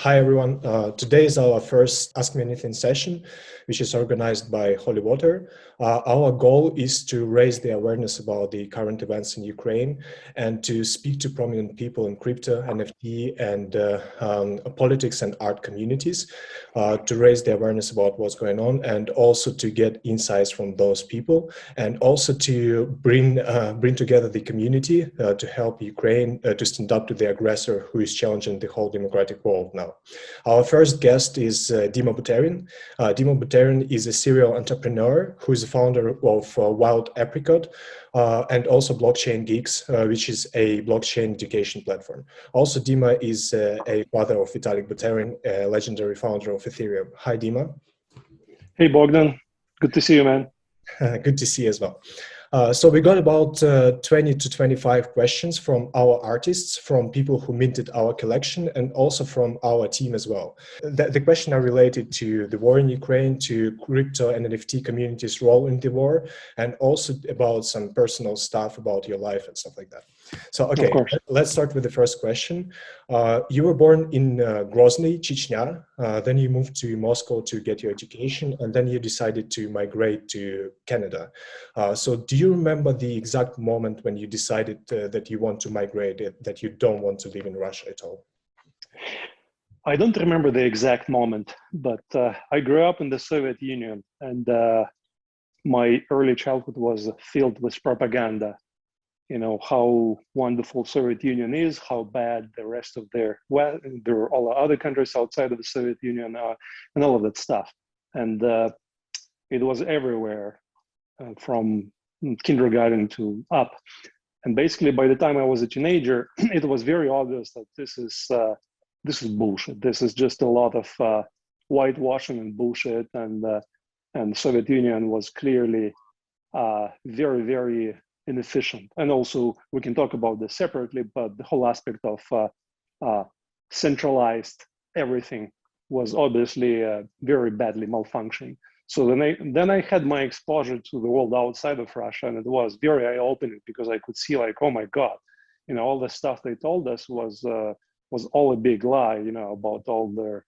Hi everyone. Today is our first Ask Me Anything session, which is organized by Holy Water. Our goal is to raise the awareness about the current events in Ukraine and to speak to prominent people in crypto, NFT, and politics and art communities to raise the awareness about what's going on and also to get insights from those people and also to bring together the community to help Ukraine to stand up to the aggressor who is challenging the whole democratic world now. Our first guest is Dmitry Buterin. Dmitry Buterin is a serial entrepreneur who is the founder of Wild Apricot and also Blockchain Geeks, which is a blockchain education platform. Also, Dima is a father of Vitalik Buterin, a legendary founder of Ethereum. Hi, Dima. Hey, Bogdan. Good to see you, man. Good to see you as well. So we got about 20 to 25 questions from our artists, from people who minted our collection, and also from our team as well. The questions are related to the war in Ukraine, to crypto and NFT community's role in the war, and also about some personal stuff about your life and stuff like that. So, okay, let's start with the first question. You were born in Grozny, Chechnya. Then you moved to Moscow to get your education, and then you decided to migrate to Canada. So do you remember the exact moment when you decided that you want to migrate, that you don't want to live in Russia at all? I don't remember the exact moment, but I grew up in the Soviet Union, and my early childhood was filled with propaganda. You know, how wonderful Soviet Union is, how bad the rest of there are all the other countries outside of the Soviet Union are, and all of that stuff. And it was everywhere, from kindergarten to up. And basically, by the time I was a teenager, it was very obvious that this is bullshit. This is just a lot of whitewashing and bullshit. And the Soviet Union was clearly very, very inefficient. And also, we can talk about this separately, but the whole aspect of centralized everything was obviously very badly malfunctioning. So then I had my exposure to the world outside of Russia, and it was very eye-opening because I could see, like, oh my God, you know, all the stuff they told us was all a big lie, you know, about all their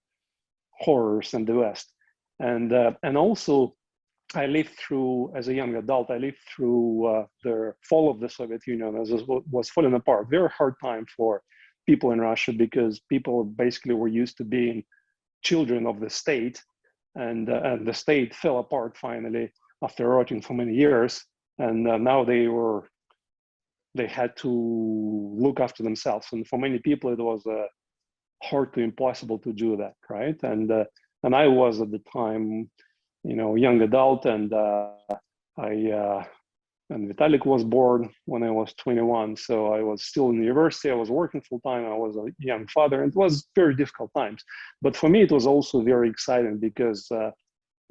horrors in the West. And also, I lived through, as a young adult, I lived through the fall of the Soviet Union as it was falling apart. Very hard time for people in Russia because people basically were used to being children of the state, and the state fell apart finally after rotting for many years. And now they had to look after themselves. And for many people, it was hard to impossible to do that, right? And I was at the time, you know, young adult, and and Vitalik was born when I was 21. So I was still in university. I was working full time. I was a young father, and it was very difficult times. But for me, it was also very exciting because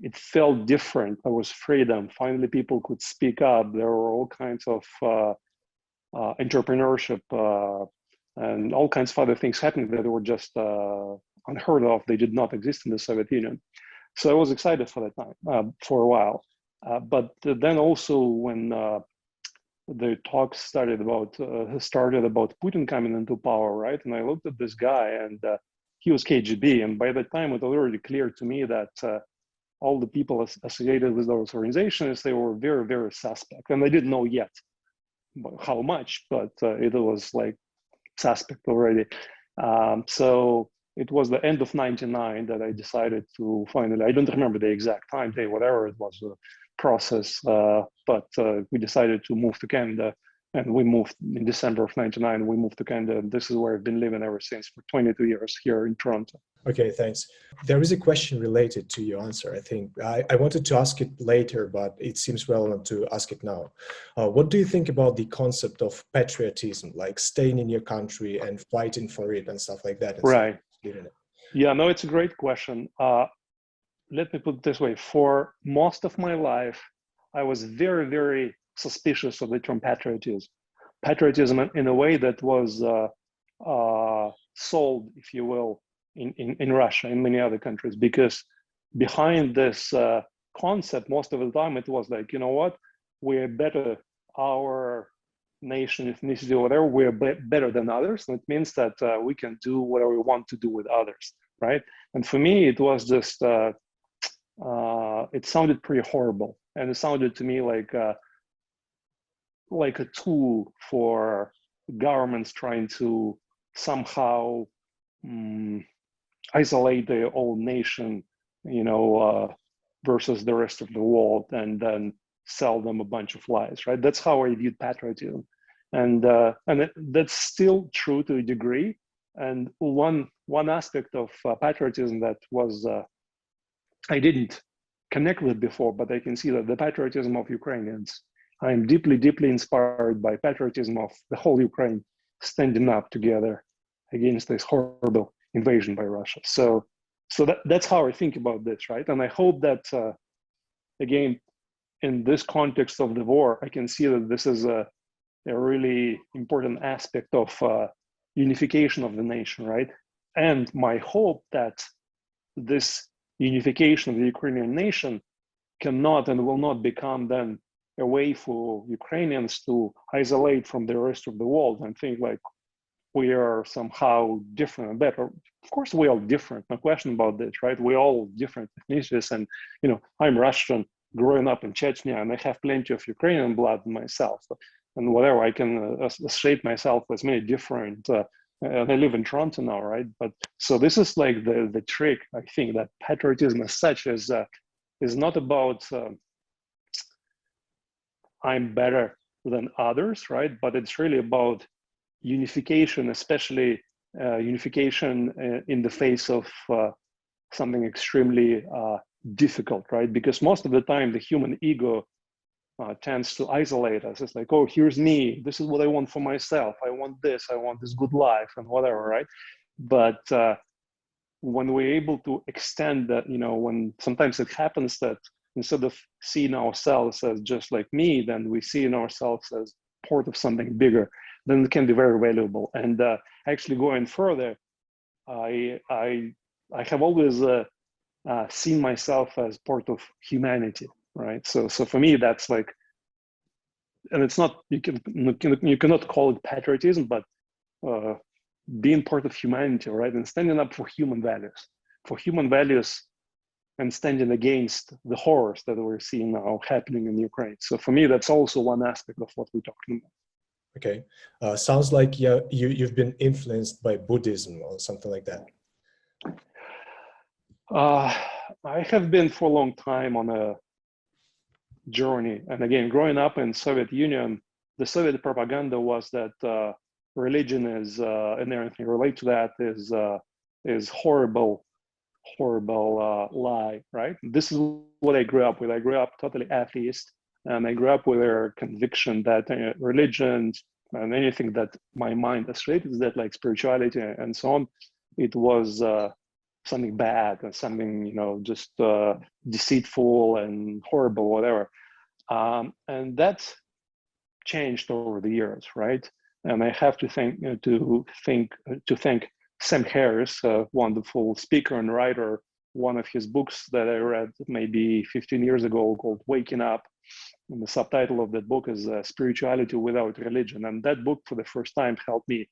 it felt different. There was freedom. Finally, people could speak up. There were all kinds of entrepreneurship and all kinds of other things happening that were just unheard of. They did not exist in the Soviet Union. So I was excited for that time, for a while. But then also when the talks started about Putin coming into power, right? And I looked at this guy, and he was KGB. And by that time, it was already clear to me that all the people associated with those organizations, they were very, very suspect. And I didn't know yet how much, but it was like suspect already. So it was the end of '99 that I decided to finally, I don't remember the exact time, day, whatever it was, the process, but we decided to move to Canada, and we moved in December of '99, we moved to Canada, and this is where I've been living ever since for 22 years here in Toronto. Okay, thanks. There is a question related to your answer, I think. I wanted to ask it later, but it seems relevant to ask it now. What do you think about the concept of patriotism, like staying in your country and fighting for it and stuff like that? Right. Yeah, no, it's a great question. Let me put it this way. For most of my life, I was very, very suspicious of the term patriotism. Patriotism in a way that was sold, if you will, in Russia, in many other countries, because behind this concept, most of the time it was like, you know what, we're better, our nation, ethnicity, or whatever, we're better than others. And it means that we can do whatever we want to do with others. right? And for me, it was just, it sounded pretty horrible. And it sounded to me like a tool for governments trying to somehow isolate their own nation, versus the rest of the world, and then sell them a bunch of lies, right? That's how I viewed patriotism, and that's still true to a degree. And one aspect of patriotism that was I didn't connect with before, but I can see that the patriotism of Ukrainians, I am deeply, deeply inspired by patriotism of the whole Ukraine standing up together against this horrible invasion by Russia. So that's how I think about this, right? And I hope that, again, in this context of the war, I can see that this is a really important aspect of unification of the nation, right? And my hope that this unification of the Ukrainian nation cannot and will not become then a way for Ukrainians to isolate from the rest of the world and think like we are somehow different and better. Of course, we are different, no question about this, right? We're all different ethnicities, and I'm Russian, growing up in Chechnya, and I have plenty of Ukrainian blood myself, and whatever, I can associate myself with many different. And I live in Toronto now, right? But so this is like the trick. I think that patriotism as such is not about I'm better than others, right? But it's really about unification, especially unification in the face of something extremely difficult, right? Because most of the time the human ego tends to isolate us. It's like, oh, here's me. This is what I want for myself. I want this good life and whatever, right? But when we're able to extend that, when sometimes it happens that instead of seeing ourselves as just like me, then we see in ourselves as part of something bigger, then it can be very valuable. And actually going further, I have always seen myself as part of humanity, right? So for me, that's like, and it's not, you cannot call it patriotism, but being part of humanity, right? And standing up for human values, and standing against the horrors that we're seeing now happening in Ukraine. So for me, that's also one aspect of what we're talking about. Okay, sounds like you've been influenced by Buddhism or something like that. I have been for a long time on a journey, and again, growing up in Soviet Union, the Soviet propaganda was that religion is and everything related to that is horrible lie, right? This is what I grew up with. I grew up totally atheist, and I grew up with a conviction that religion and anything that my mind associated with that, like spirituality and so on, it was something bad and something, just deceitful and horrible, whatever. And that changed over the years, right? And I have to thank Sam Harris, a wonderful speaker and writer. One of his books that I read maybe 15 years ago called Waking Up. And the subtitle of that book is Spirituality Without Religion. And that book for the first time helped me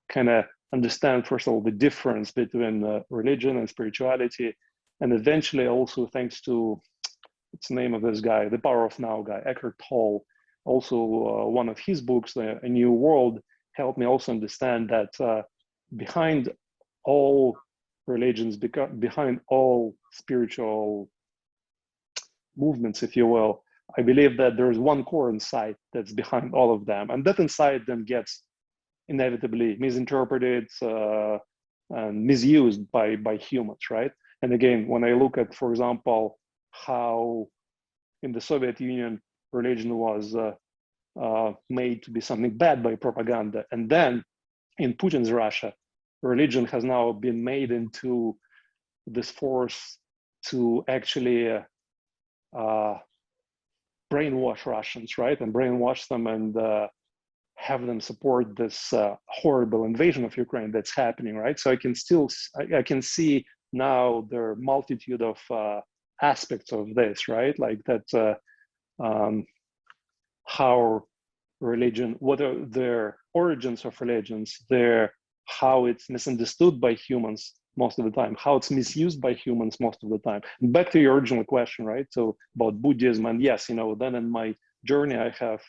kind of understand, first of all, the difference between religion and spirituality. And eventually also thanks to, what's the name of this guy, the Power of Now guy, Eckhart Tolle, also one of his books, A New World, helped me also understand that behind all religions, behind all spiritual movements, if you will, I believe that there's one core insight that's behind all of them. And that insight then gets inevitably misinterpreted and misused by humans, right? And again, when I look at, for example, how in the Soviet Union, religion was made to be something bad by propaganda, and then in Putin's Russia, religion has now been made into this force to actually brainwash Russians, right? And brainwash them and have them support this horrible invasion of Ukraine that's happening, right? So I can see now there are multitude of aspects of this, right? Like that, how religion, what are their origins of religions, how it's misunderstood by humans, most of the time, how it's misused by humans most of the time. And back to your original question, right? So about Buddhism, and yes, then in my journey, I have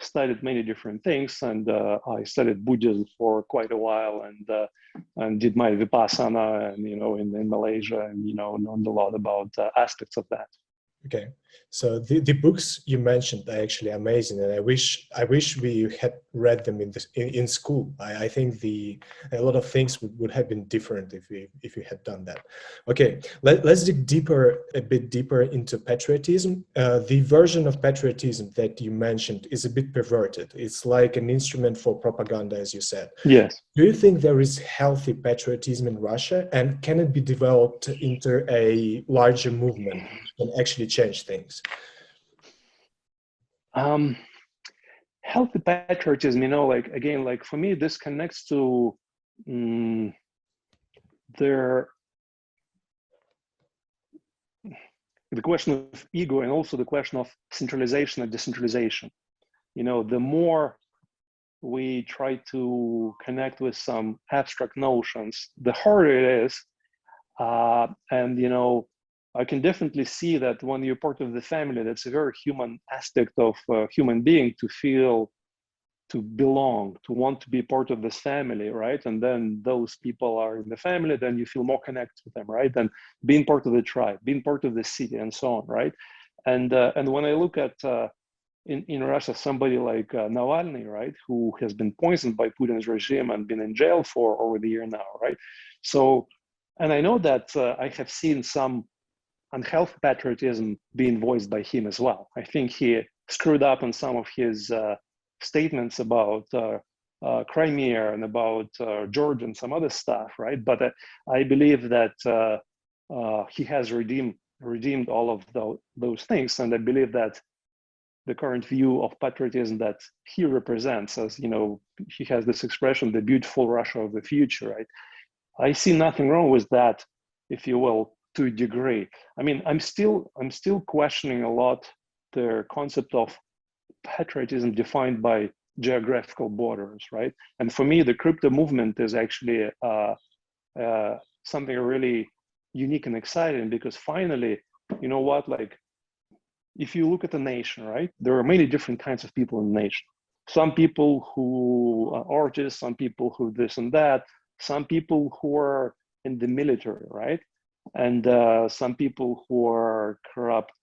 studied many different things, and I studied Buddhism for quite a while, and did my Vipassana, and in Malaysia, and learned a lot about aspects of that. Okay, so the books you mentioned are actually amazing, and I wish we had read them in school. I think a lot of things would have been different if we had done that. Okay, let's dig a bit deeper into patriotism. The version of patriotism that you mentioned is a bit perverted. It's like an instrument for propaganda, as you said. Yes. Do you think there is healthy patriotism in Russia, and can it be developed into a larger movement and actually change things? Healthy patriotism, again, for me, this connects to the question of ego, and also the question of centralization and decentralization. The more we try to connect with some abstract notions, the harder it is. And I can definitely see that when you're part of the family, that's a very human aspect of human being, to feel, to belong, to want to be part of this family, right? And then those people are in the family, then you feel more connected with them, right? And being part of the tribe, being part of the city, and so on, right? And when I look at in Russia, somebody like Navalny, right, who has been poisoned by Putin's regime and been in jail for over the year now, right? So, and I know that I have seen some unhealthy patriotism being voiced by him as well. I think he screwed up on some of his statements about Crimea and about Georgia and some other stuff, right? But I believe that he has redeemed all of those things, and I believe that the current view of patriotism that he represents, as he has this expression, the beautiful Russia of the future, right? I see nothing wrong with that, if you will, to a degree. I mean, I'm still questioning a lot the concept of patriotism defined by geographical borders, right? And for me, the crypto movement is actually something really unique and exciting, because finally, you know what, if you look at the nation, right, there are many different kinds of people in the nation. Some people who are artists, some people who this and that, some people who are in the military, right? And some people who are corrupt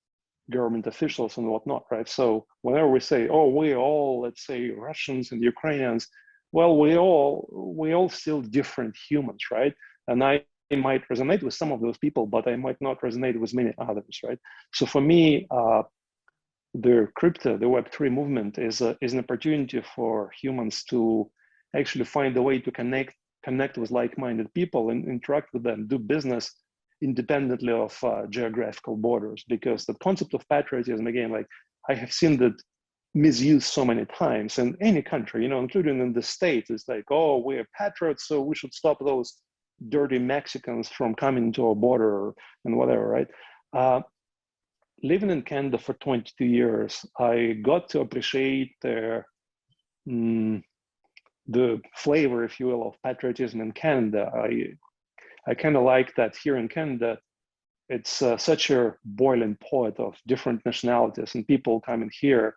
government officials and whatnot, right? So whenever we say, oh, we all, let's say, Russians and Ukrainians, well, we all still different humans, right? And I might resonate with some of those people, but I might not resonate with many others, right? So for me, the crypto, the Web3 movement is an opportunity for humans to actually find a way to connect with like-minded people and interact with them, do business independently of geographical borders. Because the concept of patriotism, again, I have seen that misused so many times in any country, including in the States. It's like, oh, we're patriots, so we should stop those dirty Mexicans from coming to our border and whatever, right? Living in Canada for 22 years, I got to appreciate the flavor, if you will, of patriotism in Canada. I kind of like that here in Canada, it's such a boiling pot of different nationalities and people coming here.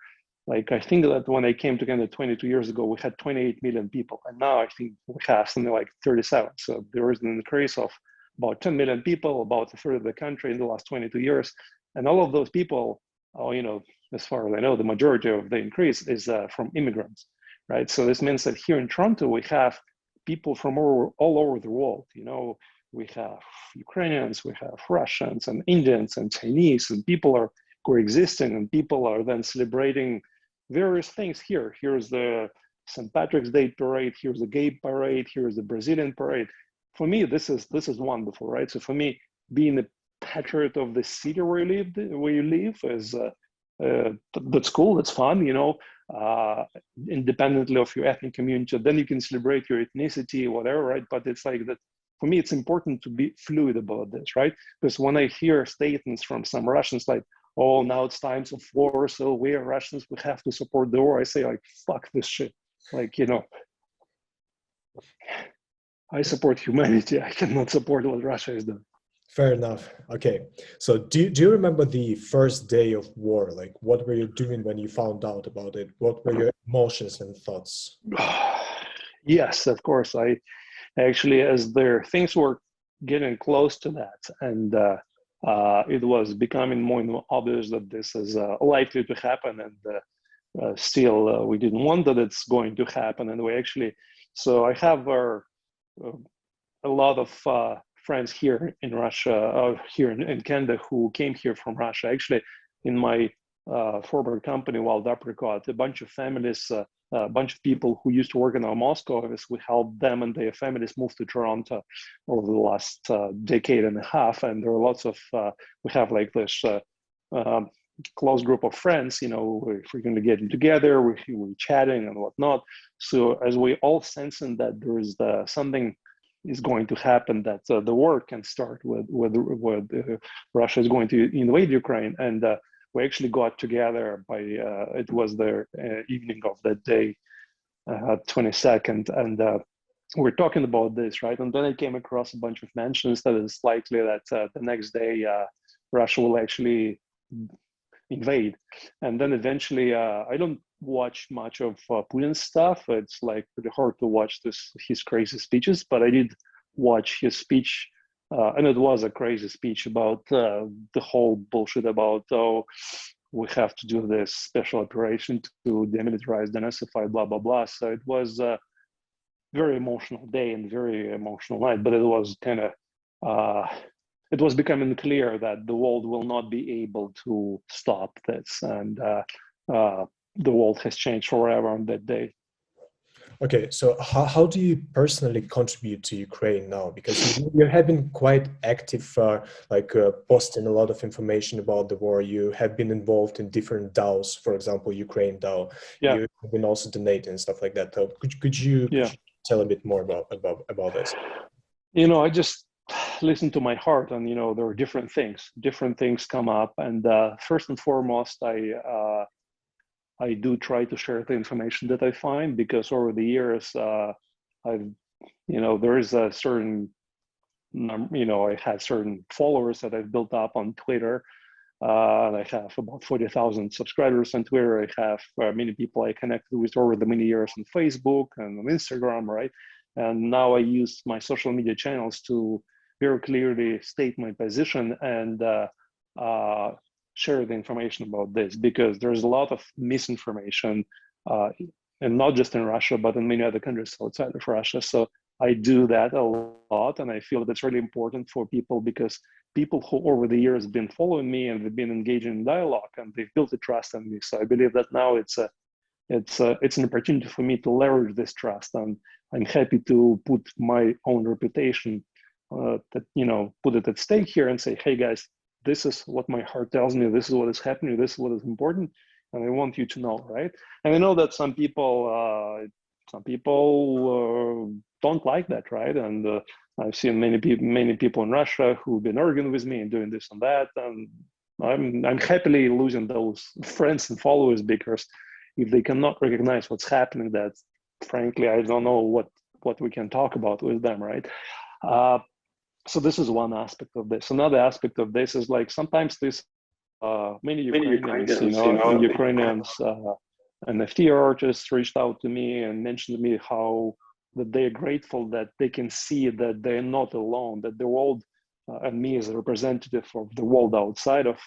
I think that when I came to Canada 22 years ago, we had 28 million people, and now I think we have something like 37. So there is an increase of about 10 million people, about a third of the country in the last 22 years. And all of those people, as far as I know, the majority of the increase is from immigrants, right? So this means that here in Toronto, we have people from all over the world. We have Ukrainians, we have Russians and Indians and Chinese, and people are coexisting, and people are then celebrating various things here. Here's the St. Patrick's Day parade, here's the gay parade, here's the Brazilian parade. For me, this is wonderful, right? So for me, being a patriot of the city where you live is that's cool, that's fun, independently of your ethnic community. Then you can celebrate your ethnicity, whatever, right? But it's like that. For me, it's important to be fluid about this, right? Because when I hear statements from some Russians like, oh, now it's times of war, so we are Russians, we have to support the war, I say, fuck this shit. I support humanity. I cannot support what Russia is doing. Fair enough. Okay. So do you remember the first day of war? Like what were you doing when you found out about it? What were your emotions and thoughts? Yes, of course. I actually, as there things were getting close to that, and it was becoming more and more obvious that this is likely to happen, and still we didn't want that it's going to happen, and we actually. So I have uh, a lot of friends here in Russia, here in Canada, who came here from Russia. Actually, in my former company, Wild Apricot, a bunch of families, a bunch of people who used to work in our Moscow office, we helped them and their families move to Toronto over the last decade and a half. And there are lots of, we have like this um, close group of friends, you know, we're frequently getting together, we're chatting and whatnot. So as we all sensing that there is something is going to happen, that the war can start with Russia is going to invade Ukraine, and we actually got together by it was the evening of that day, 22nd, and we're talking about this, right? And then I came across a bunch of mentions that it's likely that the next day Russia will actually invade. And then eventually, I don't watch much of Putin's stuff. It's like pretty hard to watch his crazy speeches, but I did watch his speech, and it was a crazy speech about the whole bullshit about, oh, we have to do this special operation to demilitarize, denazify, blah, blah, blah. So it was a very emotional day and very emotional night, but it was kind of, it was becoming clear that the world will not be able to stop this, and the world has changed forever on that day. Okay, so how do you personally contribute to Ukraine now? Because you have been quite active, posting a lot of information about the war. You have been involved in different DAOs, for example, Ukraine DAO. Yeah, You have been also donating and stuff like that. So could yeah. you tell a bit more about this? You know, I just listen to my heart, and you know, there are different things come up, and first and foremost, I do try to share the information that I find, because over the years, I've, you know, there is a certain, you know, I had certain followers that I've built up on Twitter. And I have about 40,000 subscribers on Twitter. I have many people I connected with over the many years on Facebook and on Instagram, right? And now I use my social media channels to very clearly state my position and share the information about this, because there's a lot of misinformation, and not just in Russia, but in many other countries outside of Russia. So I do that a lot, and I feel that's really important for people, because people who over the years have been following me and they've been engaging in dialogue and they've built a trust in me. So I believe that now it's an opportunity for me to leverage this trust, and I'm happy to put my own reputation, that, you know, put it at stake here and say, hey guys, this is what my heart tells me. This is what is happening. This is what is important, and I want you to know, right? And I know that some people don't like that, right? And I've seen many people in Russia who've been arguing with me and doing this and that, and I'm happily losing those friends and followers, because if they cannot recognize what's happening, that frankly I don't know what we can talk about with them, right? So this is one aspect of this. Another aspect of this is like sometimes this many Ukrainians, Ukrainians NFT artists reached out to me and mentioned to me how that they're grateful that they can see that they're not alone, that the world, and me as a representative of the world outside of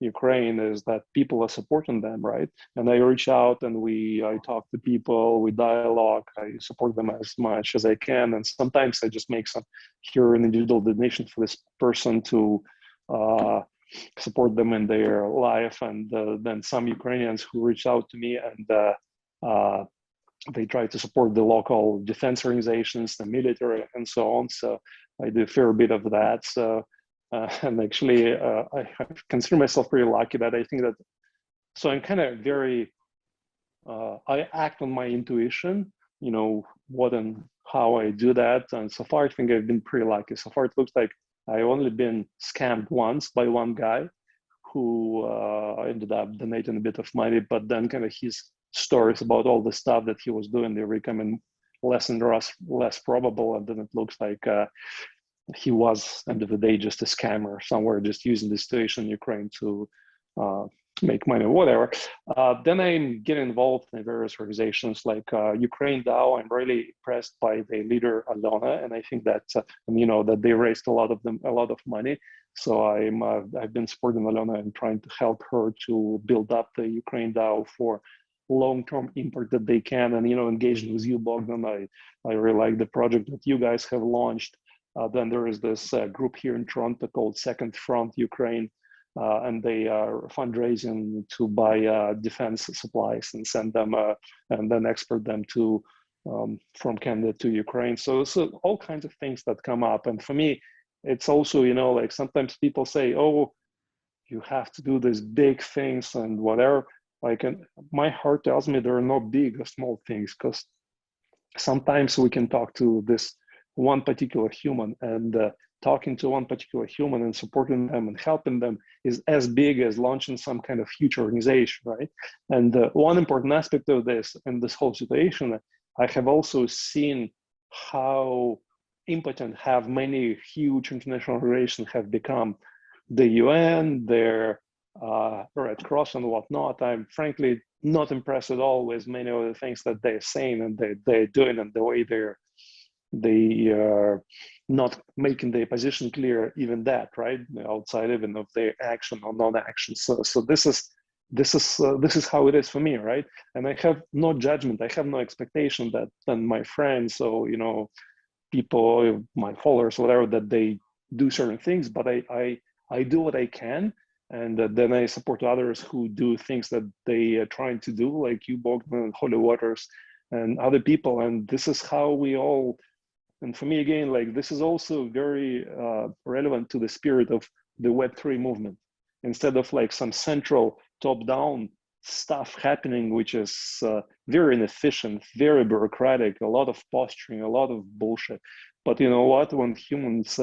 Ukraine, is that people are supporting them, right? And I reach out and I talk to people, we dialogue, I support them as much as I can. And sometimes I just make an individual donation for this person to support them in their life. And then some Ukrainians who reach out to me, and they try to support the local defense organizations, the military, and so on. So I do a fair bit of that. So, and actually, I consider myself pretty lucky that I think that, so I'm kind of very, I act on my intuition, you know, what and how I do that. And so far, I think I've been pretty lucky. So far, it looks like I've only been scammed once by one guy who ended up donating a bit of money, but then kind of his stories about all the stuff that he was doing, they're becoming less and less probable, and then it looks like he was, end of the day, just a scammer somewhere, just using the situation in Ukraine to make money or whatever. Then I get involved in various organizations like Ukraine DAO. I'm really impressed by the leader Alona, and I think that that they raised a lot of money. So I've been supporting Alona and trying to help her to build up the Ukraine DAO for long-term impact that they can. And engaging with you, Bogdan, I really like the project that you guys have launched. Then there is this group here in Toronto called Second Front Ukraine, and they are fundraising to buy defense supplies and send them, and then export them to from Canada to Ukraine. So all kinds of things that come up. And for me, it's also, like sometimes people say, oh, you have to do these big things and whatever. Like, and my heart tells me there are no big or small things, because sometimes we can talk to this one particular human, and talking to one particular human and supporting them and helping them is as big as launching some kind of huge organization, right? And one important aspect of this and this whole situation, I have also seen how impotent have many huge international organizations have become. The UN, their Red Cross and whatnot. I'm frankly not impressed at all with many of the things that they're saying and they're doing, and the way they are not making their position clear, even that, right, outside even of their action or non-action. So this is how it is for me, right? And I have no judgment, I have no expectation that then my friends or people, my followers, whatever, that they do certain things, but I do what I can, and then I support others who do things that they are trying to do, like you, Bogdan, and Holy Waters, and other people. And this is how we all. And for me, again, like this is also very relevant to the spirit of the Web3 movement. Instead of like some central top-down stuff happening, which is very inefficient, very bureaucratic, a lot of posturing, a lot of bullshit. But you know what? When humans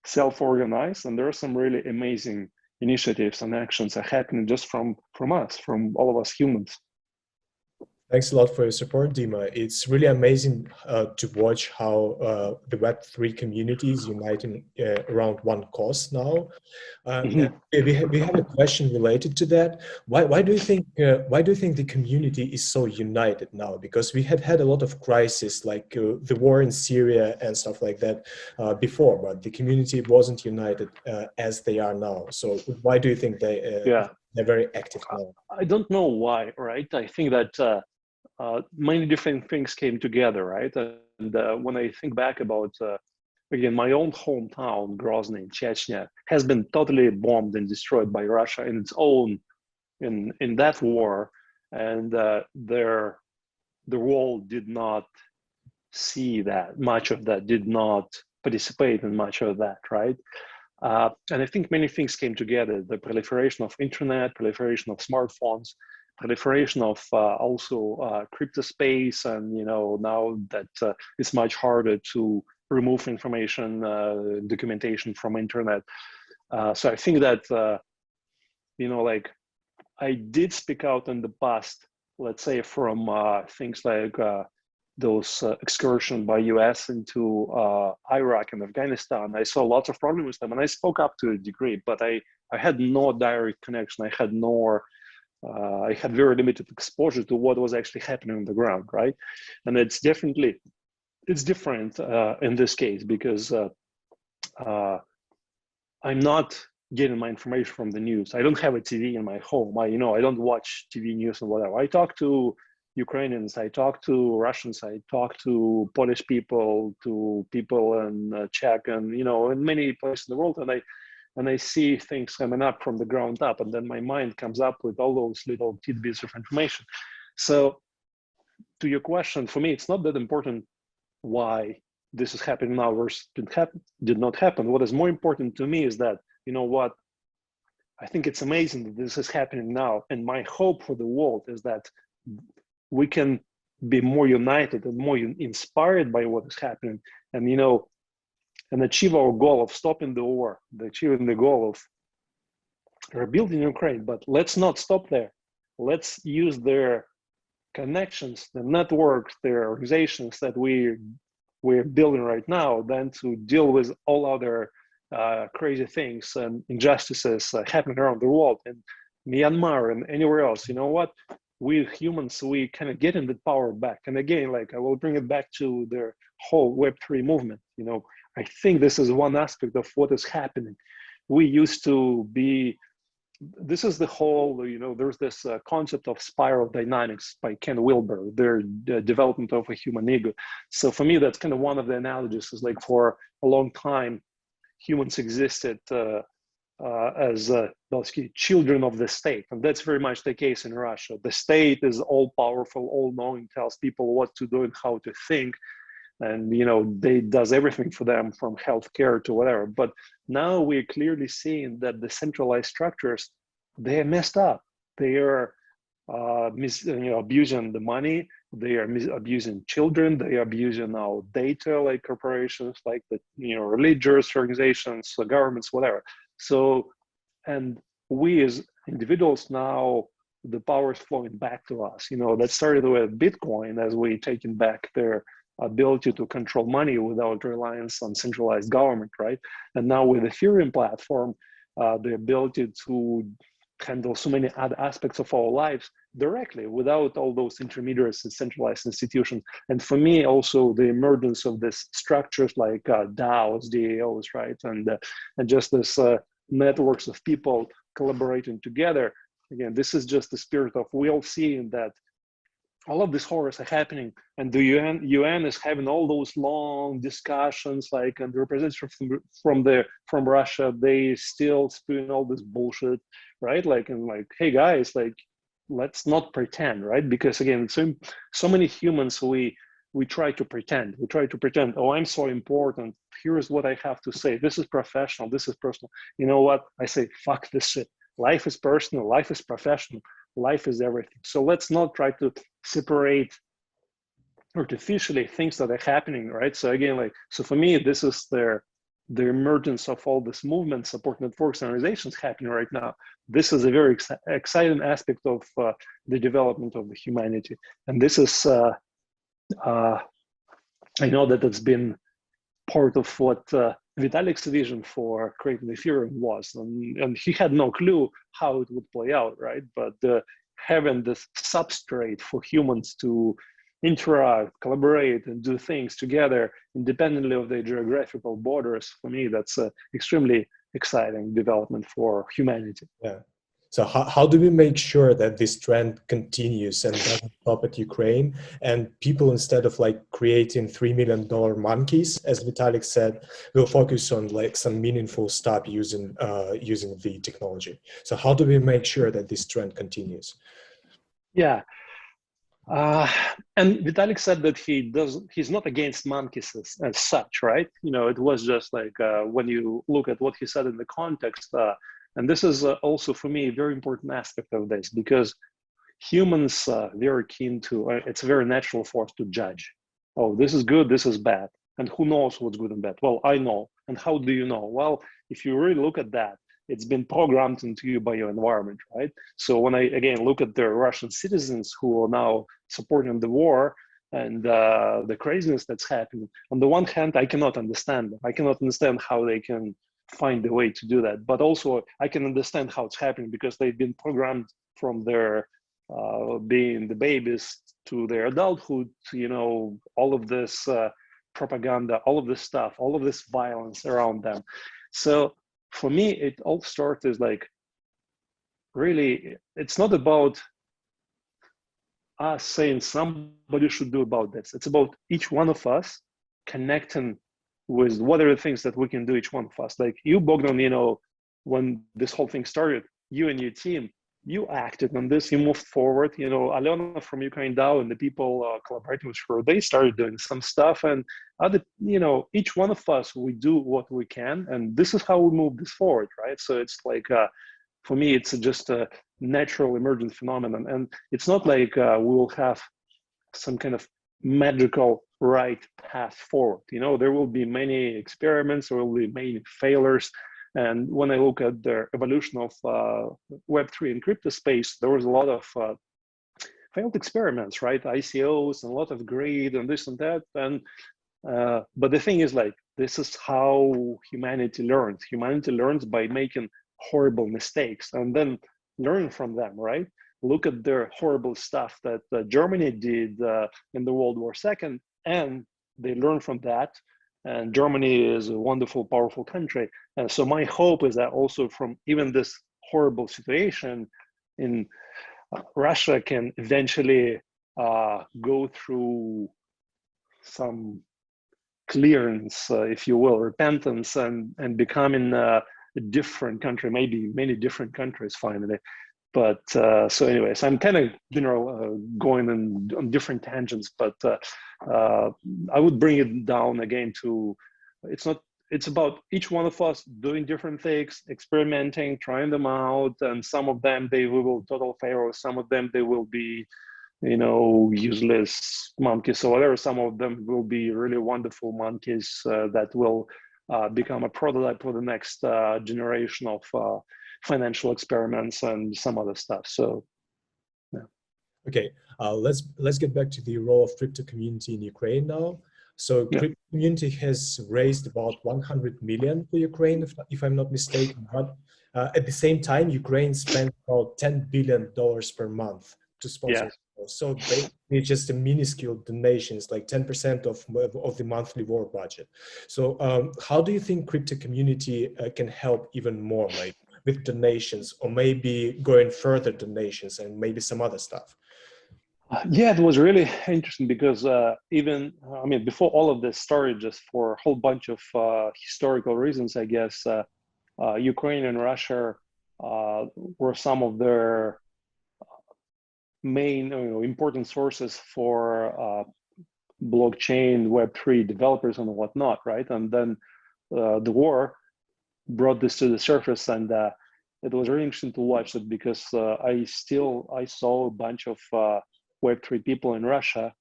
self-organize, and there are some really amazing initiatives and actions are happening just from us, from all of us humans. Thanks a lot for your support, Dima. It's really amazing to watch how the Web3 community is uniting around one cause now. And we have a question related to that. Why do you think the community is so united now? Because we had a lot of crises like the war in Syria and stuff like that before, but the community wasn't united as they are now. So why do you think they're very active now? I don't know why, right? I think that many different things came together, right? And when I think back about, again, my own hometown, Grozny, Chechnya, has been totally bombed and destroyed by Russia in its own, in that war. And the world did not see that, much of that, did not participate in much of that, right? And I think many things came together: the proliferation of internet, proliferation of smartphones, proliferation of also crypto space, and now that it's much harder to remove information, documentation from internet. So I think that like I did speak out in the past, let's say from things like those excursion by US into Iraq and Afghanistan. I saw lots of problems with them, and I spoke up to a degree, but I had no direct connection. I had very limited exposure to what was actually happening on the ground, right? And it's different in this case, because I'm not getting my information from the news. I don't have a TV in my home. I don't watch TV news and whatever. I talk to Ukrainians, I talk to Russians, I talk to Polish people, to people in Czech, and in many places in the world, and I see things coming up from the ground up, and then my mind comes up with all those little tidbits of information. So to your question, for me, it's not that important why this is happening now versus did not happen. What is more important to me is that, what, I think it's amazing that this is happening now. And my hope for the world is that we can be more united and more inspired by what is happening, and and achieve our goal of stopping the war, achieving the goal of rebuilding Ukraine. But let's not stop there. Let's use their connections, the networks, the organizations that we're building right now than to deal with all other crazy things and injustices happening around the world in Myanmar and anywhere else. You know what? We humans, we kind of getting the power back. And again, like I will bring it back to the whole Web3 movement. You know, I think this is one aspect of what is happening. We used to be, this is the whole, you know, there's this concept of spiral dynamics by Ken Wilber, their development of a human ego. So for me, that's kind of one of the analogies, is like for a long time, humans existed as basically children of the state. And that's very much the case in Russia. The state is all powerful, all knowing, tells people what to do and how to think. And, you know, they does everything for them from healthcare to whatever. But now we're clearly seeing that the centralized structures, they're messed up. They are abusing the money. They are abusing children. They are abusing our data, like corporations, like the religious organizations, governments, whatever. So, and we as individuals now, the power is flowing back to us. You know, that started with Bitcoin as we taking back their ability to control money without reliance on centralized government, right? And now with Ethereum platform, the ability to handle so many other aspects of our lives directly without all those intermediaries and centralized institutions. And for me, also the emergence of these structures like DAOs, DAOs, right? And just this networks of people collaborating together. Again, this is just the spirit of we all seeing that all of these horrors are happening, and the UN is having all those long discussions, like, and the representative from Russia, they still spewing all this bullshit, right? Like, and like, hey guys, like, let's not pretend, right? Because again, so many humans, we try to pretend. We try to pretend, oh, I'm so important. Here's what I have to say. This is professional. This is personal. You know what? I say, fuck this shit. Life is personal. Life is professional. Life is everything. So let's not try to separate artificially things that are happening, right? So again, like, so for me, this is the emergence of all this movement, support networks, and organizations happening right now. This is a very exciting aspect of the development of the humanity. And this is, I know that it's been part of what Vitalik's vision for creating Ethereum was, and he had no clue how it would play out, right? But having this substrate for humans to interact, collaborate, and do things together independently of their geographical borders, for me, that's an extremely exciting development for humanity. Yeah. So how do we make sure that this trend continues and doesn't stop at Ukraine, and people, instead of like creating $3 million monkeys, as Vitalik said, will focus on like some meaningful stuff using the technology? So how do we make sure that this trend continues? Yeah. And Vitalik said that he's not against monkeys as such, right? You know, it was just like when you look at what he said in the context, and this is also for me a very important aspect of this, because humans very keen to, it's a very natural for us to judge. Oh, this is good, this is bad. And who knows what's good and bad? Well, I know. And how do you know? Well, if you really look at that, it's been programmed into you by your environment, right? So when I, again, look at the Russian citizens who are now supporting the war and the craziness that's happening, on the one hand, I cannot understand them. I cannot understand how they can find a way to do that. But also, I can understand how it's happening because they've been programmed from their being the babies to their adulthood, to, you know, all of this propaganda, all of this stuff, all of this violence around them. So for me, it all started like, really, it's not about us saying somebody should do about this. It's about each one of us connecting with what are the things that we can do, each one of us. Like you, Bogdan, you know, when this whole thing started, you and your team, you acted on this, you moved forward. You know, Alena from Ukraine DAO and the people collaborating with her, they started doing some stuff. And other, you know, each one of us, we do what we can. And this is how we move this forward, right? So it's like, for me, it's just a natural emergent phenomenon. And it's not like we will have some kind of magical right path forward. You know, there will be many experiments, there will be many failures. And when I look at the evolution of Web3 and crypto space, there was a lot of failed experiments, right? ICOs and a lot of greed and this and that. And but the thing is, like, this is how humanity learns. Humanity learns by making horrible mistakes and then learn from them, right? Look at the horrible stuff that Germany did in the World War II, and they learn from that. And Germany is a wonderful, powerful country. And so my hope is that also from even this horrible situation in Russia can eventually go through some clearance, if you will, repentance, and becoming a different country, maybe many different countries finally. But so anyways, I'm kind of, going on different tangents, but I would bring it down again to, it's about each one of us doing different things, experimenting, trying them out, and some of them they will total fail, some of them they will be, useless monkeys or whatever. Some of them will be really wonderful monkeys that will become a prototype for the next generation of financial experiments and some other stuff. So, yeah. Okay, let's get back to the role of crypto community in Ukraine now. So, Yeah. crypto community has raised about 100 million for Ukraine, if I'm not mistaken. But at the same time, Ukraine spent about $10 billion per month to sponsor. Yes. So basically, just a minuscule donations, like 10% of the monthly war budget. So, how do you think crypto community can help even more, like with donations, or maybe going further donations and maybe some other stuff? Yeah, it was really interesting because before all of this started, just for a whole bunch of historical reasons, I guess, Ukraine and Russia were some of their main, important sources for blockchain, Web3 developers and whatnot, right? And then the war brought this to the surface, and it was really interesting to watch it because I saw a bunch of Web3 people in Russia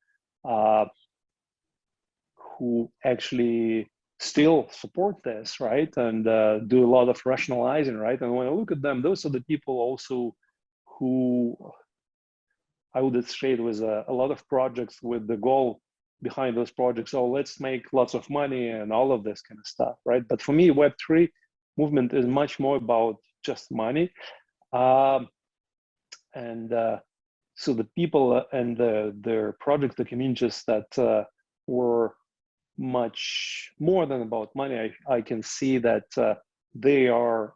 who actually still support this, right? And do a lot of rationalizing, right? And when I look at them, those are the people also who I would say it was a lot of projects with the goal behind those projects. Oh, let's make lots of money and all of this kind of stuff, right? But for me, Web3 movement is much more about just money. So the people and their projects, the communities that were much more than about money, I can see that they are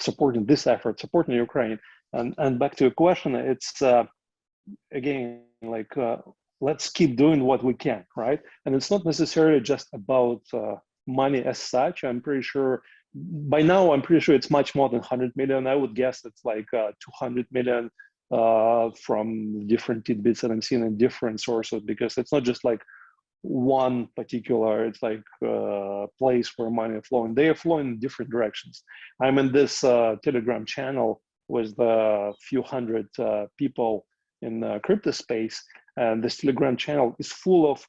supporting this effort, supporting Ukraine. And back to your question, it's again, like, let's keep doing what we can, right? And it's not necessarily just about money as such. I'm pretty sure by now, it's much more than 100 million. I would guess it's like 200 million from different tidbits that I'm seeing in different sources, because it's not just like one particular, it's like place where money are flowing. They are flowing in different directions. I'm in this Telegram channel with a few hundred people in the crypto space, and this Telegram channel is full of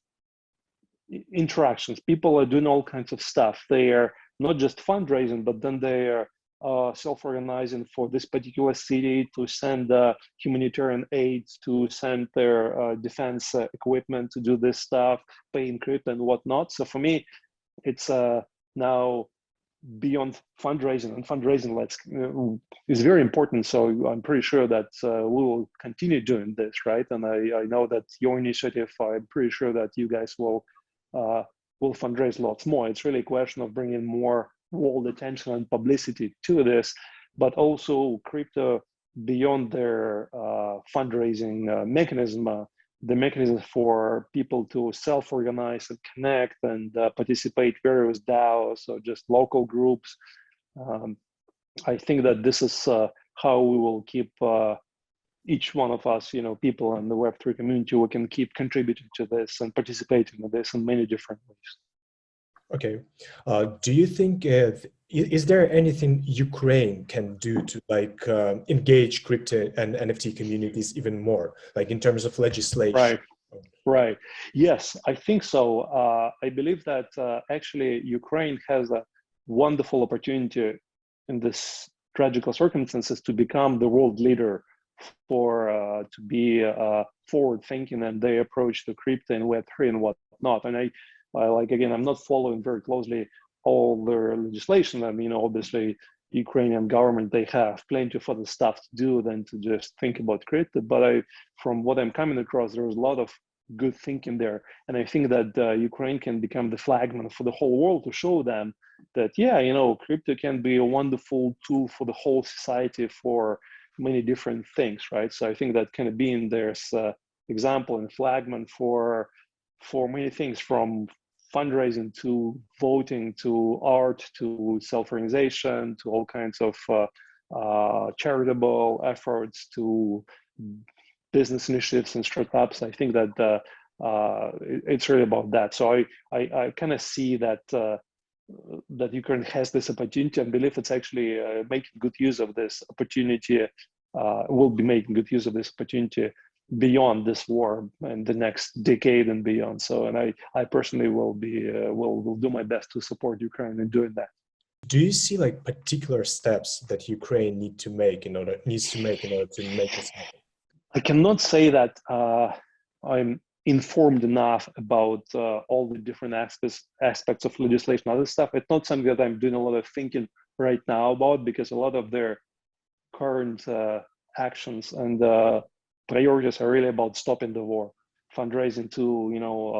interactions. People are doing all kinds of stuff. They are not just fundraising, but then they are self-organizing for this particular city to send humanitarian aid, to send their defense equipment to do this stuff, paying crypto and whatnot. So for me, it's now beyond fundraising, and fundraising is very important. So I'm pretty sure that we will continue doing this, right? And I know that your initiative, I'm pretty sure that you guys will fundraise lots more. It's really a question of bringing more world attention and publicity to this, but also crypto beyond their fundraising mechanism, the mechanism for people to self-organize and connect and participate various DAOs or just local groups. I think that this is how we will keep each one of us, people in the Web3 community, we can keep contributing to this and participating in this in many different ways. Okay. Do you think, is there anything Ukraine can do to engage crypto and NFT communities even more, like in terms of legislation? Right. Yes, I think so. I believe that actually Ukraine has a wonderful opportunity in this tragical circumstances to become the world leader to be forward thinking and their approach to crypto and Web3 and whatnot. And I like, again, I'm not following very closely all their legislation. I mean, obviously, Ukrainian government, they have plenty of other stuff to do than to just think about crypto. But from what I'm coming across, there's a lot of good thinking there. And I think that Ukraine can become the flagman for the whole world to show them that, yeah, crypto can be a wonderful tool for the whole society for many different things, right? So I think that kind of being there's example and flagman for many things, from fundraising to voting to art to self-organization to all kinds of charitable efforts to business initiatives and startups. I think that it's really about that. So I kind of see that that Ukraine has this opportunity, and believe it's actually making good use of this opportunity. Will be making good use of this opportunity beyond this war and the next decade and beyond. So, and I personally will be will do my best to support Ukraine in doing that. Do you see like particular steps that Ukraine needs to make in order to make this happen? I cannot say that I'm informed enough about all the different aspects of legislation, other stuff. It's not something that I'm doing a lot of thinking right now about, because a lot of their current actions and priorities are really about stopping the war, fundraising to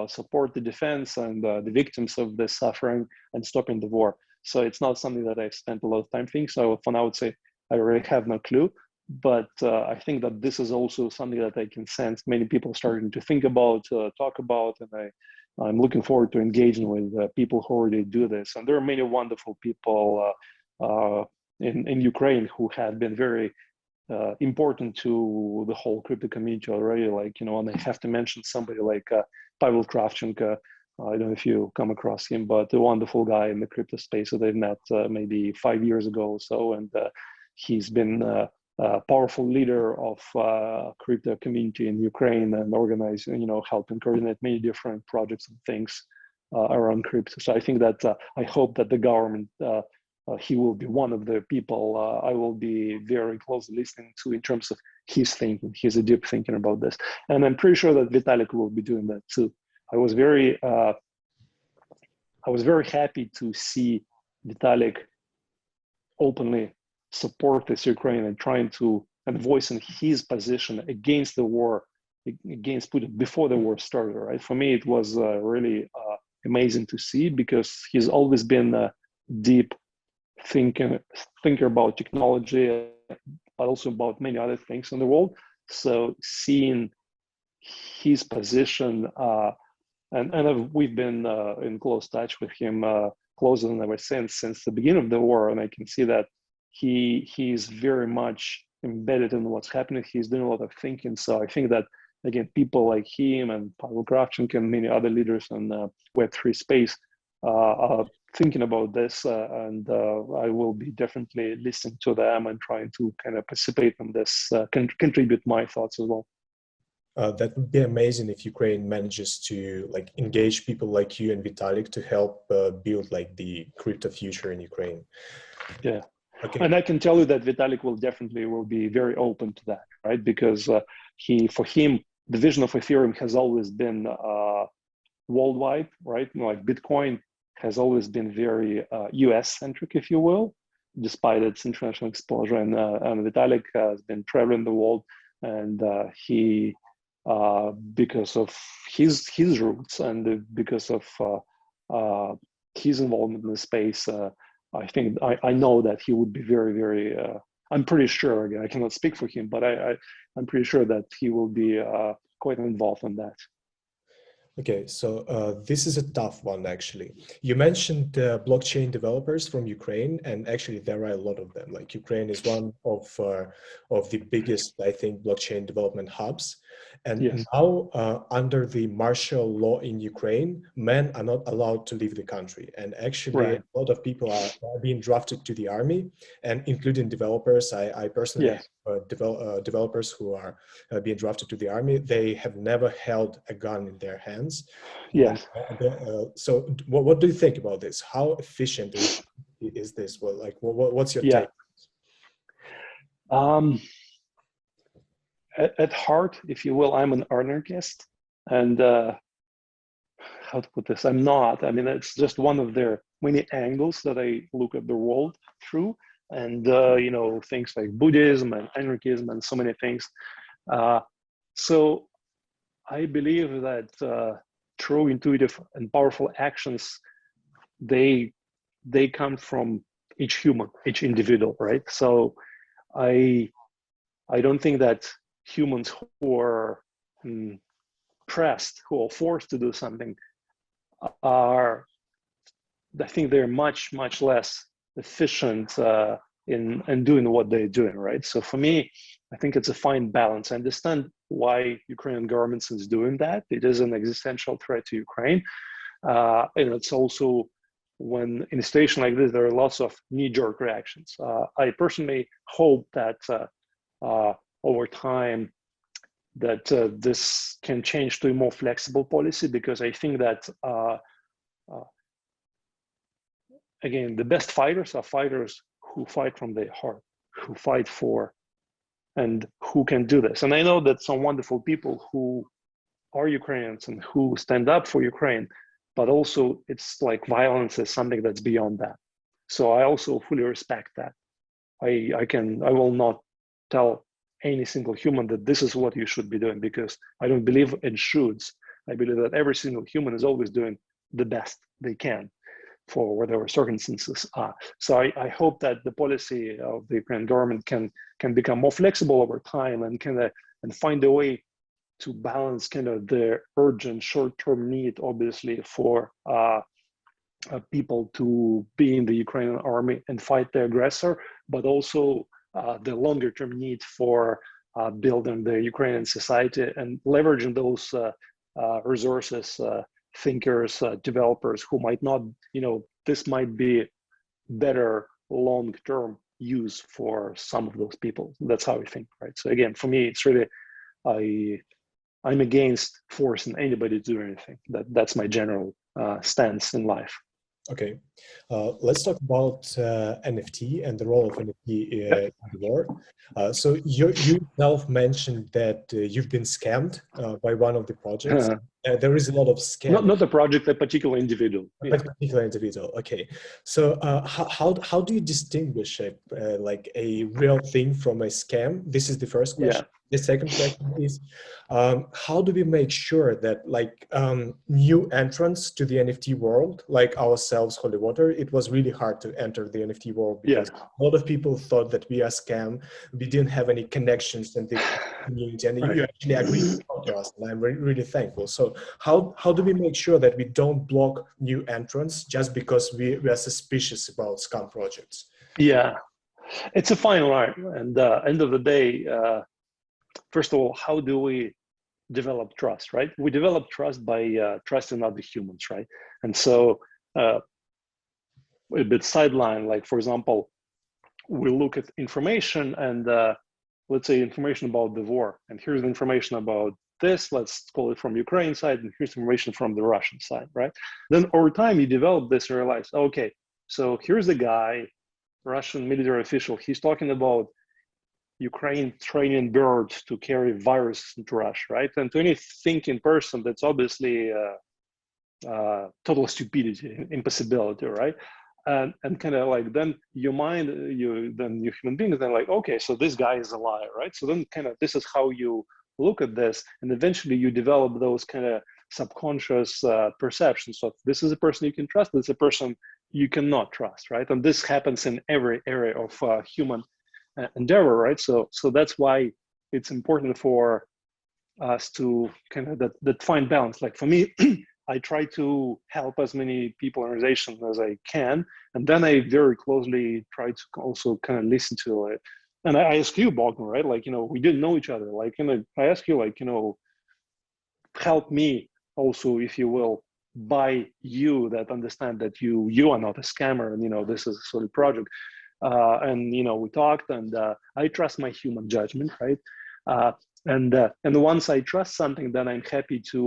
support the defense and the victims of the suffering, and stopping the war. So it's not something that I've spent a lot of time thinking. So for now, I would say I really have no clue. But I think that this is also something that I can sense many people starting to think about, talk about, and I'm looking forward to engaging with people who already do this. And there are many wonderful people in Ukraine who have been very important to the whole crypto community already. Like, and I have to mention somebody like Pavel Kravchenko. I don't know if you come across him, but a wonderful guy in the crypto space that I've met maybe 5 years ago or so. And he's been a powerful leader of crypto community in Ukraine, and organizing, helping coordinate many different projects and things around crypto. So I think that I hope that the government, he will be one of the people I will be very closely listening to in terms of his thinking. He's a deep thinker about this. And I'm pretty sure that Vitalik will be doing that too. I was very happy to see Vitalik openly support this Ukraine and trying to and voicing his position against the war, against Putin before the war started. Right? For me, it was really amazing to see, because he's always been a deep thinker about technology, but also about many other things in the world. So seeing his position, and we've been in close touch with him, closer than ever since the beginning of the war, and I can see that he's very much embedded in what's happening. He's doing a lot of thinking. So I think that, again, people like him and Pavel Kravchenko and many other leaders in Web3 space are thinking about this, and I will be definitely listening to them and trying to kind of participate in this, contribute my thoughts as well. That would be amazing if Ukraine manages to like engage people like you and Vitalik to help build like the crypto future in Ukraine. Yeah. Okay. And I can tell you that Vitalik will be very open to that, right? Because for him, the vision of Ethereum has always been worldwide, right? Like Bitcoin has always been very US centric, if you will, despite its international exposure. And Vitalik has been traveling the world, and he, because of his roots and because of his involvement in the space, I think I know that he would be very, very. I'm pretty sure. Again, I cannot speak for him, but I'm pretty sure that he will be quite involved in that. Okay, so this is a tough one, actually. You mentioned blockchain developers from Ukraine, and actually there are a lot of them. Like Ukraine is one of the biggest, I think, blockchain development hubs. And Yes. now, under the martial law in Ukraine, men are not allowed to leave the country. And actually, Right. a lot of people are being drafted to the army, and including developers. I personally Yes. have developers who are being drafted to the army. They have never held a gun in their hands. Yes. So what do you think about this? How efficient is this? Well, like, what's your take? at heart, if you will, I'm an anarchist, and how to put this? I'm not. I mean, it's just one of their many angles that I look at the world through, and you know, things like Buddhism and anarchism and so many things. So I believe that true intuitive and powerful actions, they come from each human, each individual, right? So I don't think that humans who are pressed, who are forced to do something, are, I think they're much less efficient in doing what they're doing, right? So for me, I think it's a fine balance. I understand why Ukrainian government is doing that. It is an existential threat to Ukraine, and it's also, when in a situation like this, there are lots of knee-jerk reactions. I personally hope that over time that this can change to a more flexible policy, because I think that again, the best fighters are fighters who fight from their heart, who fight for, and who can do this. And I know that some wonderful people who are Ukrainians and who stand up for Ukraine, but also it's like violence is something that's beyond that. So I also fully respect that. I will not tell any single human that this is what you should be doing, because I don't believe in shoulds. I believe that every single human is always doing the best they can for whatever circumstances are. So I hope that the policy of the Ukrainian government can become more flexible over time, and and find a way to balance kind of the urgent short-term need, obviously, for people to be in the Ukrainian army and fight the aggressor, but also the longer-term need for building the Ukrainian society and leveraging those resources, thinkers, developers who might not, you know, this might be better long-term use for some of those people. That's how I think, right? So again, for me, it's really, I'm against forcing anybody to do anything. That's my general stance in life. Okay, let's talk about NFT and the role of NFT in the war. So you yourself mentioned that you've been scammed by one of the projects. There is a lot of scam. Not a project, a particular individual. A particular individual. Okay, so how do you distinguish like a real thing from a scam? This is the first question. Yeah. The second question is, how do we make sure that like new entrants to the NFT world, like ourselves, Holy Water, it was really hard to enter the NFT world because a lot of people thought that we are scam. We didn't have any connections in the community, and you actually agreed to talk to us, and I'm really thankful. So how do we make sure that we don't block new entrants just because we are suspicious about scam projects? Yeah, it's a fine line, and end of the day, first of all, how do we develop trust, right? We develop trust by trusting other humans, right? And so a bit sideline, like for example, we look at information and let's say information about the war, and here's the information about this, let's call it from Ukraine side, and here's information from the Russian side, right? Then over time you develop this and realize, okay, so here's the guy, Russian military official, he's talking about Ukraine training birds to carry viruses into Russia, right? And to any thinking person, that's obviously total stupidity, impossibility, right? And kind of like then your mind, you human beings, then like, okay, so this guy is a liar, right? So then kind of this is how you look at this, and eventually you develop those kind of subconscious perceptions of this is a person you can trust, this is a person you cannot trust, right? And this happens in every area of human endeavor, right? So that's why it's important for us to kind of that fine balance. Like for me, I try to help as many people, organizations as I can, and then I very closely try to also kind of listen to it. And I ask you, Bogdan, right? Like, you know, we didn't know each other. Like, you know, I ask you, like, you know, help me also, if you will, by you that understand that you are not a scammer, and you know this is a solid project. And you know, we talked, and I trust my human judgment, right? And once I trust something, then I'm happy to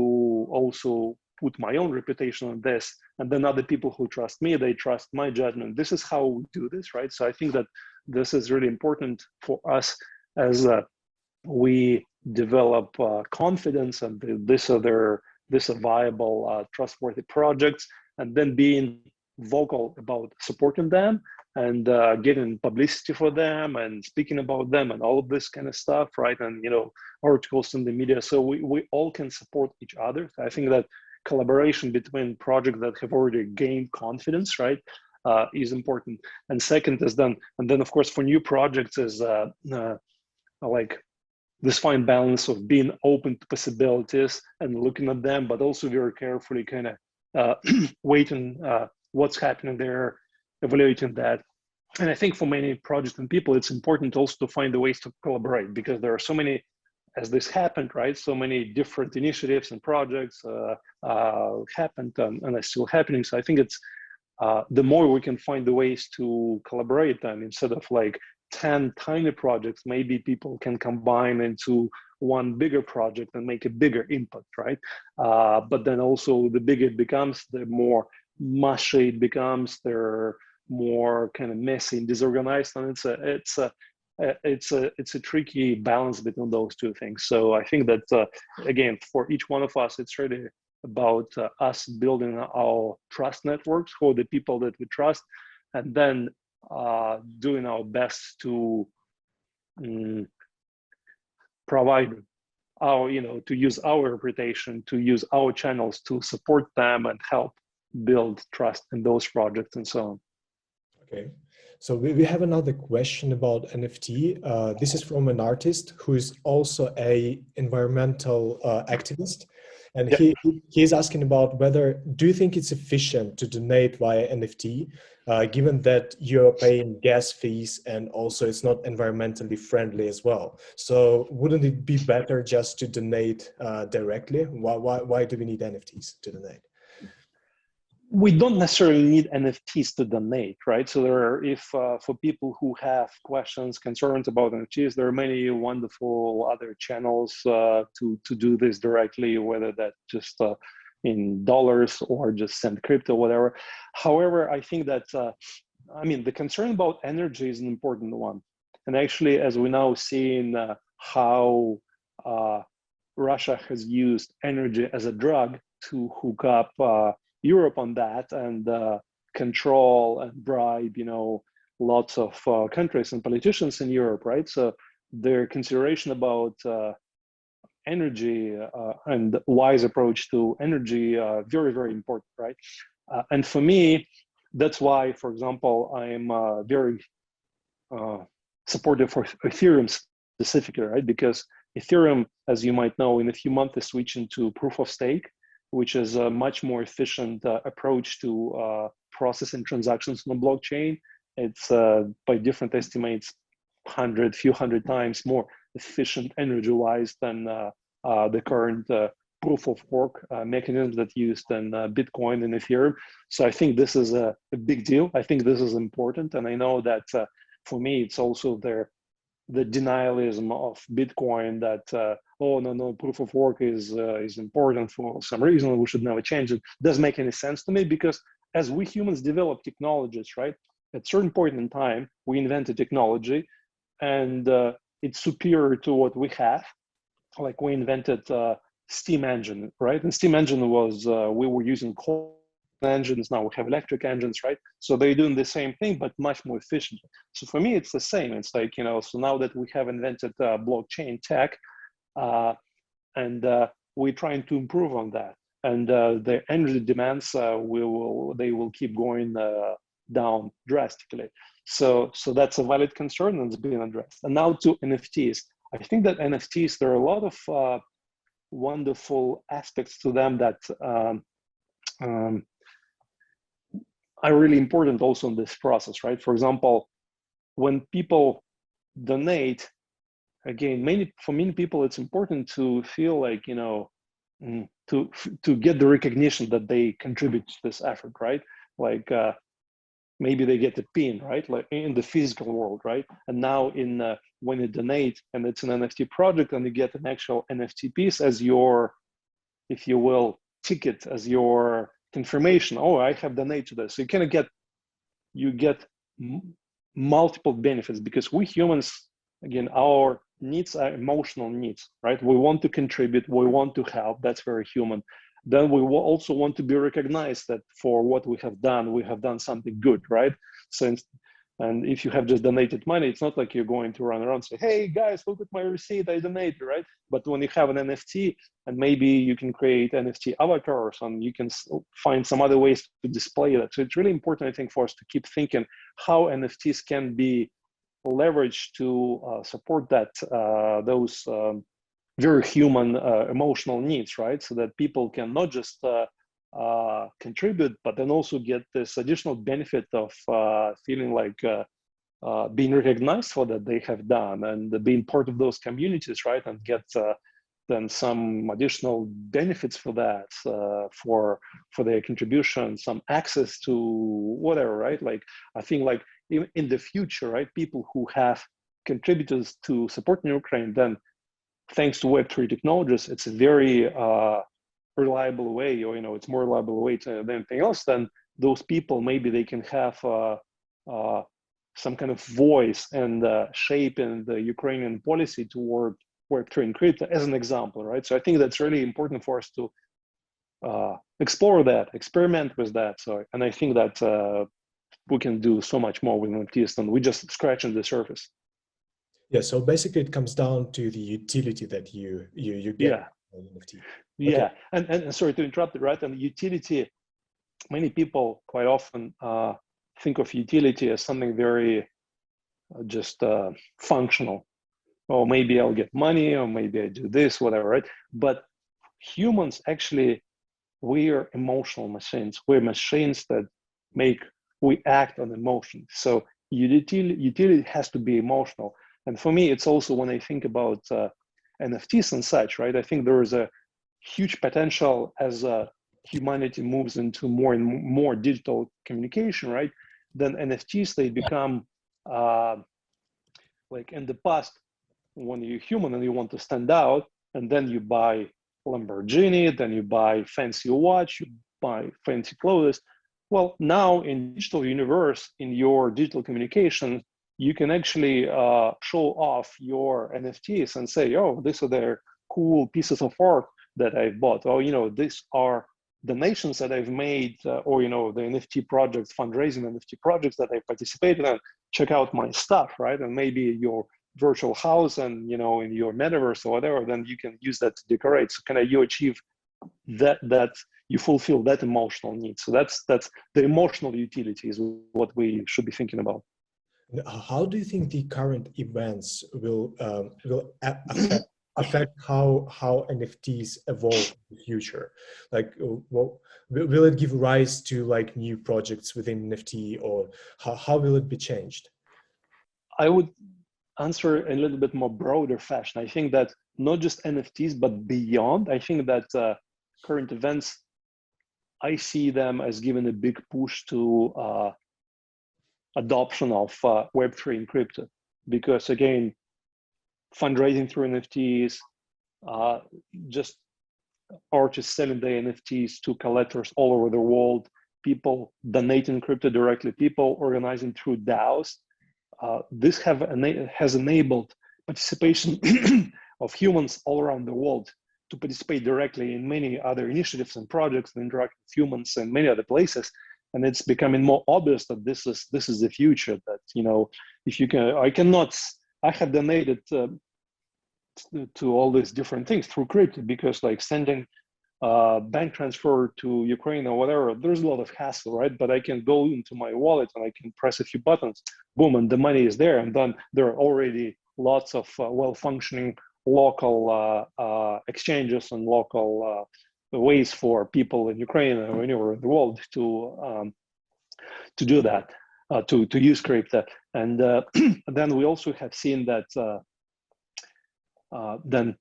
also put my own reputation on this. And then other people who trust me, they trust my judgment. This is how we do this, right? So I think that this is really important for us as we develop confidence and this are viable, trustworthy projects, and then being vocal about supporting them and getting publicity for them and speaking about them and all of this kind of stuff, right? And articles in the media, so we all can support each other. I think that collaboration between projects that have already gained confidence, right, is important. And second is then of course for new projects is like this fine balance of being open to possibilities and looking at them, but also very carefully kind of waiting what's happening there, evaluating that. And I think for many projects and people, it's important also to find the ways to collaborate, because there are so many, as this happened, right? So many different initiatives and projects happened and are still happening. So I think it's the more we can find the ways to collaborate them, instead of like 10 tiny projects, maybe people can combine into one bigger project and make a bigger impact, right? But then also the bigger it becomes, the more mushy it becomes, they're more kind of messy and disorganized, and it's a tricky balance between those two things. So I think that again, for each one of us, it's really about us building our trust networks for the people that we trust, and then doing our best to provide our, to use our reputation, to use our channels to support them and help build trust in those projects and so on. Okay, so we have another question about NFT. This is from an artist who is also a environmental activist. And Yeah. he's asking about whether, do you think it's efficient to donate via NFT, given that you're paying gas fees and also it's not environmentally friendly as well? So wouldn't it be better just to donate directly? Why do we need NFTs to donate? We don't necessarily need NFTs to donate, right? So there are, if for people who have questions, concerns about NFTs, there are many wonderful other channels to do this directly, whether that just in dollars or just send crypto, whatever. However, I think that, the concern about energy is an important one. And actually, as we now see how Russia has used energy as a drug to hook up Europe on that and control and bribe, lots of countries and politicians in Europe, right? So their consideration about energy and wise approach to energy very, very important, right? And for me, that's why, for example, I'm very supportive for Ethereum specifically, right? Because Ethereum, as you might know, in a few months is switching to proof of stake, which is a much more efficient approach to processing transactions on the blockchain. It's by different estimates, few hundred times more efficient energy-wise than the current proof of work mechanisms that used in Bitcoin and Ethereum. So I think this is a big deal. I think this is important. And I know that for me, it's also the denialism of Bitcoin that, oh, no, proof of work is important for some reason, we should never change it. Doesn't make any sense to me, because as we humans develop technologies, right, at a certain point in time, we invented technology and it's superior to what we have. Like we invented steam engine, right? And steam engine was, we were using coal engines, now we have electric engines, right? So they're doing the same thing, but much more efficient. So for me, it's the same. It's like, so now that we have invented blockchain tech, and we're trying to improve on that. And the energy demands, they will keep going down drastically. So that's a valid concern and it's being addressed. And now to NFTs. I think that NFTs, there are a lot of wonderful aspects to them that are really important also in this process, right? For example, when people donate, again, for many people, it's important to feel like, to get the recognition that they contribute to this effort, right? Like maybe they get a pin, right? Like in the physical world, right? And now when you donate and it's an NFT project and you get an actual NFT piece as your, if you will, ticket, as your confirmation, oh, I have donated to this. So you get multiple benefits, because we humans, again, our needs are emotional needs, right? We want to contribute, we want to help. That's very human. Then we will also want to be recognized that for what we have done something good, right? So, and if you have just donated money, it's not like you're going to run around and say, hey guys, look at my receipt, I donated, right? But when you have an NFT, and maybe you can create NFT avatars, and you can find some other ways to display that. So it's really important, I think, for us to keep thinking how NFTs can be leveraged to support that those very human emotional needs, right? So that people can not just contribute, but then also get this additional benefit of feeling like being recognized for that they have done, and being part of those communities, right? And get then some additional benefits for that, for their contribution, some access to whatever, right? Like, I think like in the future, right, people who have contributed to supporting Ukraine, then thanks to Web3 technologies, it's a very reliable way, or it's more reliable way than anything else. Then those people, maybe they can have some kind of voice and shape in the Ukrainian policy toward Web3 and crypto, as an example, right? So I think that's really important for us to explore that, experiment with that. So, and I think that we can do so much more with NFTs than we just scratching the surface. Yeah, so basically it comes down to the utility that you get. Yeah. NFT. Yeah, okay. And sorry to interrupt, right? And utility, many people quite often think of utility as something very just functional. Or maybe I'll get money, or maybe I do this, whatever, right? But humans actually, we are emotional machines. We're machines that we act on emotion. So utility has to be emotional. And for me, it's also when I think about NFTs and such, right? I think there is a huge potential as humanity moves into more and more digital communication, right? Then NFTs, they become like in the past, when you're human and you want to stand out, and then you buy Lamborghini, then you buy fancy watch, you buy fancy clothes. Well, now in digital universe, in your digital communication, you can actually show off your NFTs and say, oh, these are the cool pieces of art that I've bought. Or, these are donations that I've made, or, the NFT projects, fundraising NFT projects that I participated in. Check out my stuff, right? And maybe your virtual house and, in your metaverse or whatever, then you can use that to decorate. So you achieve that you fulfill that emotional need. So that's the emotional utility is what we should be thinking about. How do you think the current events will affect how NFTs evolve in the future? Like, will it give rise to like new projects within NFT, or how will it be changed? I would answer a little bit more broader fashion. I think that not just NFTs, but beyond. I think that current events, I see them as giving a big push to adoption of Web3 and crypto, because again, fundraising through NFTs, just artists selling their NFTs to collectors all over the world, people donating crypto directly, people organizing through DAOs. This has enabled participation of humans all around the world to participate directly in many other initiatives and projects and interact with humans in many other places. And it's becoming more obvious that this is the future. That if you can, I have donated to all these different things through crypto, because like sending bank transfer to Ukraine or whatever, there's a lot of hassle, right? But I can go into my wallet and I can press a few buttons, boom, and the money is there. And then there are already lots of well-functioning local exchanges and local ways for people in Ukraine or anywhere in the world to do that, to use crypto. And then we also have seen that then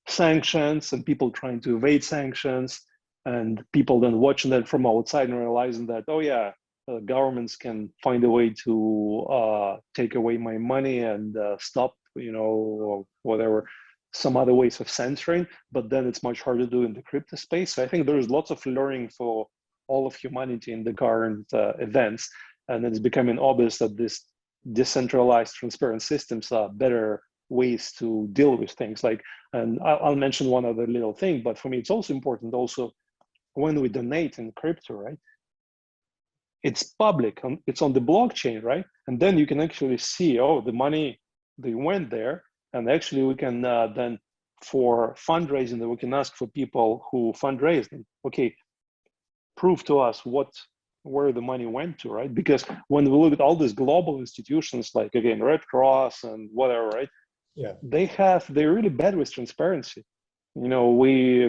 sanctions and people trying to evade sanctions, and people then watching that from outside and realizing that, oh yeah, governments can find a way to take away my money and stop, or whatever, some other ways of censoring, but then it's much harder to do in the crypto space. So I think there's lots of learning for all of humanity in the current events, and it's becoming obvious that these decentralized transparent systems are better ways to deal with things. Like, and I'll mention one other little thing, but for me, it's also important also when we donate in crypto, right? It's public, it's on the blockchain, right? And then you can actually see, oh, the money, they went there. And actually we can then, for fundraising, that we can ask for people who fundraised, okay, prove to us where the money went to, right? Because when we look at all these global institutions, like again, Red Cross and whatever, right? Yeah. They're really bad with transparency. You know,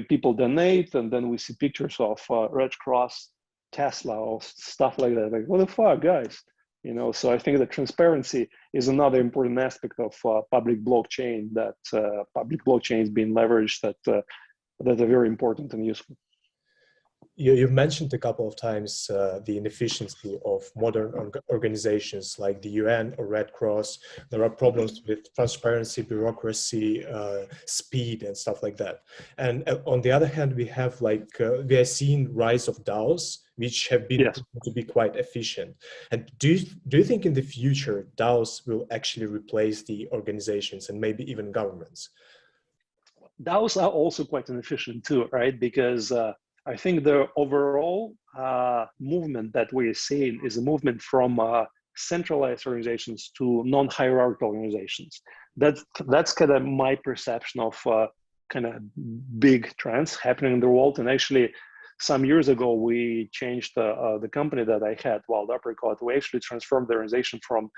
people donate and then we see pictures of Red Cross, Tesla, or stuff like that. Like, what the fuck, guys? You know, so I think that transparency is another important aspect of public blockchain, that public blockchain is being leveraged, that are very important and useful. You mentioned a couple of times the inefficiency of modern organizations like the UN or Red Cross. There are problems with transparency, bureaucracy, speed, and stuff like that. And on the other hand, we have we are seeing rise of DAOs, which have been proven to be quite efficient. And do you think in the future DAOs will actually replace the organizations and maybe even governments? DAOs are also quite inefficient too, right? Because I think the overall movement that we're seeing is a movement from centralized organizations to non-hierarchical organizations. That's kind of my perception of kind of big trends happening in the world. And actually, some years ago, we changed the company that I had, Wild Apricot. We actually transformed the organization from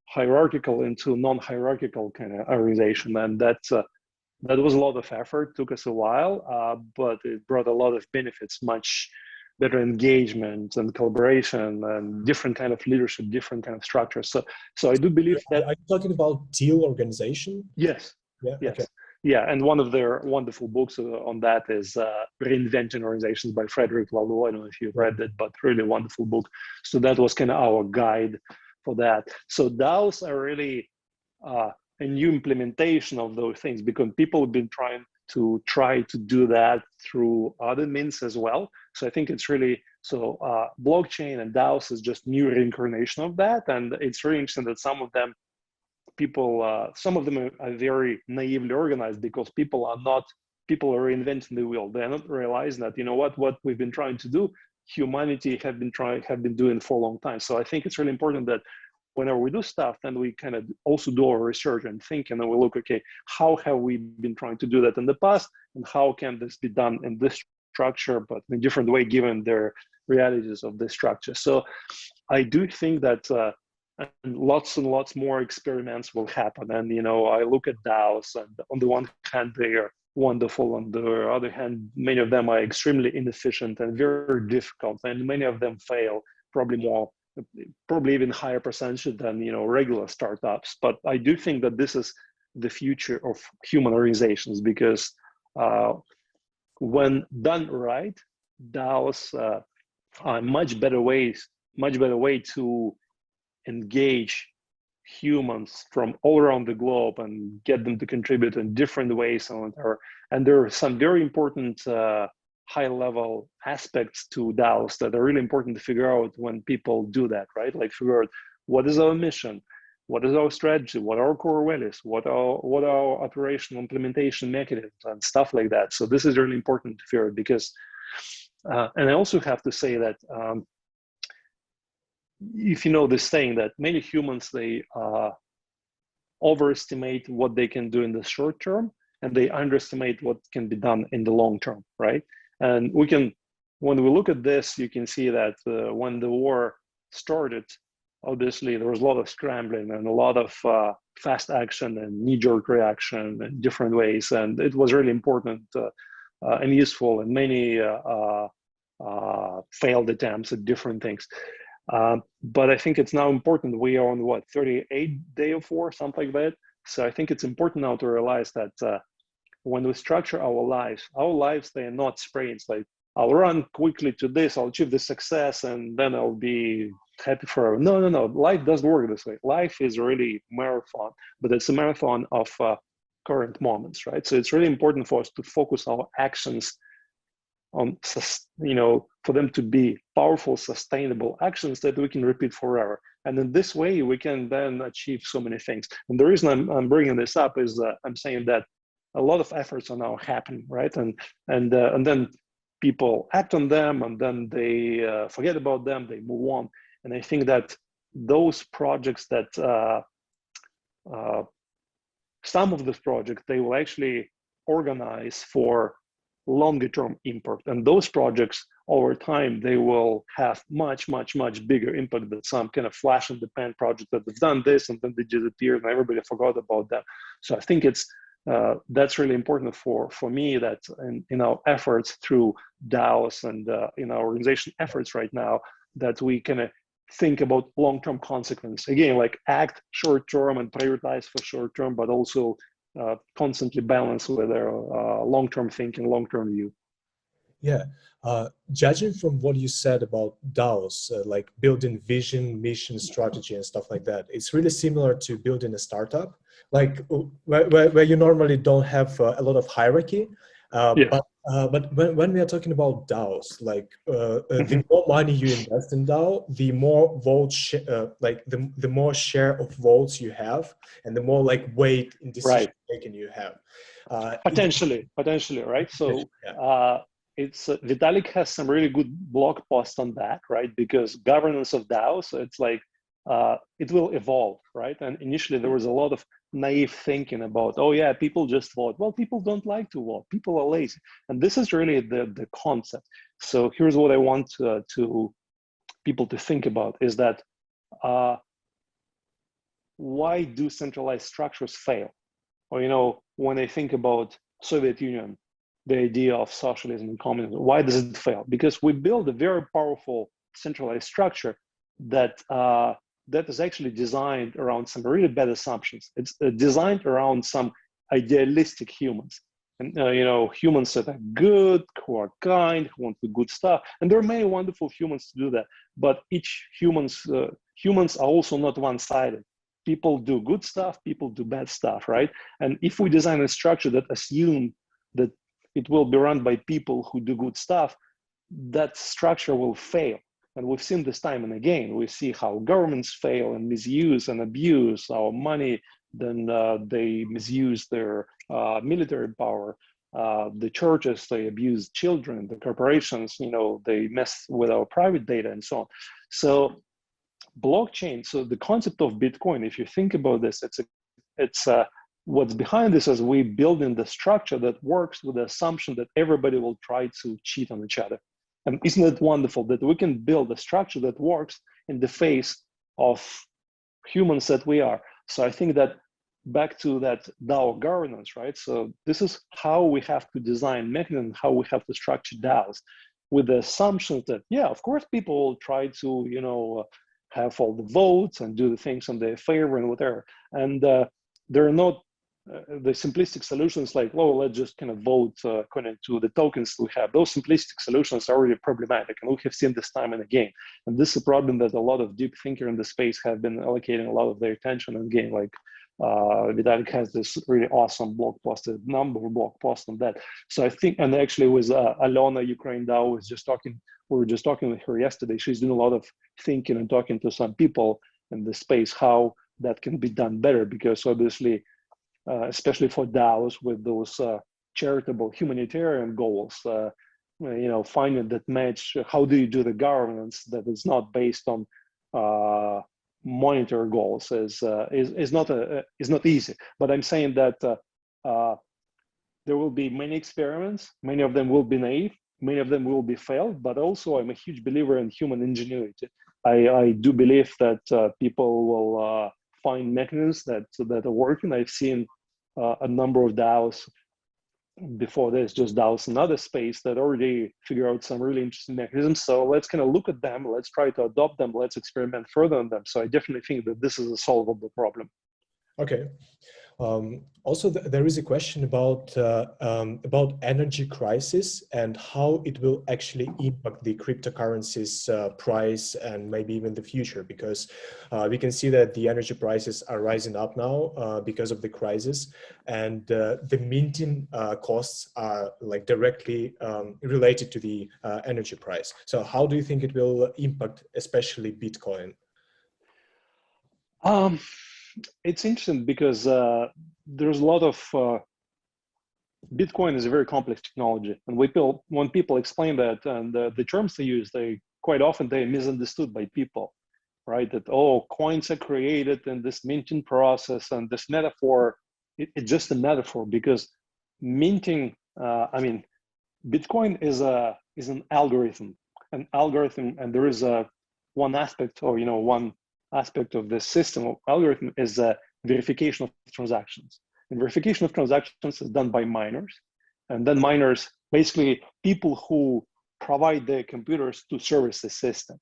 hierarchical into non-hierarchical kind of organization, and that was a lot of effort, took us a while, but it brought a lot of benefits, much better engagement and collaboration and different kind of leadership, different kind of structures. So I do believe that— Are you talking about Teal organization? Yes. Yeah. Yes. Okay. Yeah, and one of their wonderful books on that is Reinventing Organizations by Frederick Laloux. I don't know if you've read it, but really wonderful book. So that was kind of our guide for that. So DAOs are really a new implementation of those things, because people have been trying to do that through other means as well. So I think it's really, blockchain and DAOs is just new reincarnation of that. And it's really interesting that some of them are very naively organized, because people are reinventing the wheel. They're not realizing that, you know what we've been trying to do, humanity have been doing for a long time. So I think it's really important that whenever we do stuff, then we kind of also do our research and think, and then we look, okay, how have we been trying to do that in the past, and how can this be done in this structure, but in a different way, given the realities of this structure. So I do think that and lots more experiments will happen. And, you know, I look at DAOs, and on the one hand, they are wonderful. On the other hand, many of them are extremely inefficient and very difficult, and many of them fail, probably even higher percentage than, you know, regular startups. But I do think that this is the future of human organizations, because when done right, DAOs are a much better way to engage humans from all around the globe and get them to contribute in different ways. And there are some very important high-level aspects to DAOs that are really important to figure out when people do that, right? Like figure out what is our mission, what is our strategy, what are our core values, what are our operational implementation mechanisms and stuff like that. So this is really important to figure out, because, and I also have to say that if you know this saying that many humans, they overestimate what they can do in the short term, and they underestimate what can be done in the long term, right? And when we look at this, you can see that when the war started, obviously there was a lot of scrambling and a lot of fast action and knee-jerk reaction in different ways, and it was really important and useful in many failed attempts at different things. But I think it's now important. We are on 38th day of war, something like that. So I think it's important now to realize that when we structure our lives, they are not sprints. Like, I'll run quickly to this, I'll achieve the success, and then I'll be happy forever. No. Life doesn't work this way. Life is really marathon, but it's a marathon of current moments, right? So it's really important for us to focus our actions for them to be powerful, sustainable actions that we can repeat forever. And in this way, we can then achieve so many things. And the reason I'm bringing this up is I'm saying that a lot of efforts are now happening, right? And then people act on them, and then they forget about them, they move on. And I think that those projects that some of these projects, they will actually organize for longer term impact. And those projects over time, they will have much bigger impact than some kind of flash in the pan project that have done this and then they disappeared and everybody forgot about them. So I think it's that's really important for me, that in our efforts through DAOs and in our organization efforts right now, that we can think about long-term consequence. Again, like act short-term and prioritize for short-term, but also constantly balance with their long-term thinking, long-term view. Yeah, judging from what you said about DAOs, like building vision, mission, strategy, and stuff like that, it's really similar to building a startup, like where you normally don't have a lot of hierarchy. Yeah. But when we are talking about DAOs, like the more money you invest in DAO, the more votes, like the more share of votes you have, and the more like weight in decision making you have. Potentially, right? So it's Vitalik has some really good blog posts on that, right? Because governance of DAO, so it's like it will evolve, right? And initially there was a lot of naive thinking about, oh yeah, people just vote. Well, people don't like to vote. People are lazy, and this is really the concept. So here's what I want to people to think about is that why do centralized structures fail? Or when I think about Soviet Union, the idea of socialism and communism, why does it fail? Because we build a very powerful centralized structure that that is actually designed around some really bad assumptions. It's designed around some idealistic humans, and humans that are good, who are kind, who want the good stuff. And there are many wonderful humans to do that. But humans are also not one-sided. People do good stuff, people do bad stuff, right? And if we design a structure that assumes that it will be run by people who do good stuff, that structure will fail. And we've seen this time and again. We see how governments fail and misuse and abuse our money. Then they misuse their military power. The churches, they abuse children. The corporations, they mess with our private data and so on. So blockchain, so the concept of Bitcoin, if you think about this, it's what's behind this is we build in the structure that works with the assumption that everybody will try to cheat on each other. And isn't it wonderful that we can build a structure that works in the face of humans that we are? So I think that back to that DAO governance, right? So this is how we have to design mechanism, how we have to structure DAOs, with the assumption that, yeah, of course, people will try to, have all the votes and do the things in their favor and whatever. And there are not the simplistic solutions like, well, let's just kind of vote according to the tokens we have. Those simplistic solutions are already problematic, and we have seen this time and again. And this is a problem that a lot of deep thinkers in the space have been allocating a lot of their attention. And again, like Vitalik has this really awesome blog post, a number of blog posts on that. So I think, and actually with Alona, Ukraine DAO, was just talking, we were just talking with her yesterday. She's doing a lot of thinking and talking to some people in the space, how that can be done better, because obviously, especially for DAOs with those charitable humanitarian goals, finding that match, how do you do the governance that is not based on monetary goals is not easy. But I'm saying that there will be many experiments, many of them will be naive, many of them will be failed, but also I'm a huge believer in human ingenuity. I do believe that people will find mechanisms that are working. I've seen a number of DAOs before this, just DAOs in other space, that already figure out some really interesting mechanisms. So let's kind of look at them, let's try to adopt them, let's experiment further on them. So I definitely think that this is a solvable problem. Okay. Also, there is a question about energy crisis and how it will actually impact the cryptocurrencies price and maybe even the future, because we can see that the energy prices are rising up now because of the crisis, and the minting costs are like directly related to the energy price. So, how do you think it will impact, especially Bitcoin? Um, it's interesting because there's a lot of Bitcoin is a very complex technology, and when people explain that and the terms they use, they quite often they misunderstood by people, right? That oh, coins are created in this minting process, and this metaphor, it's just a metaphor because minting. I mean, Bitcoin is an algorithm, and there is a one aspect, or one aspect of the system of algorithm is verification of transactions. And verification of transactions is done by miners, and then miners, basically people who provide their computers to service the system,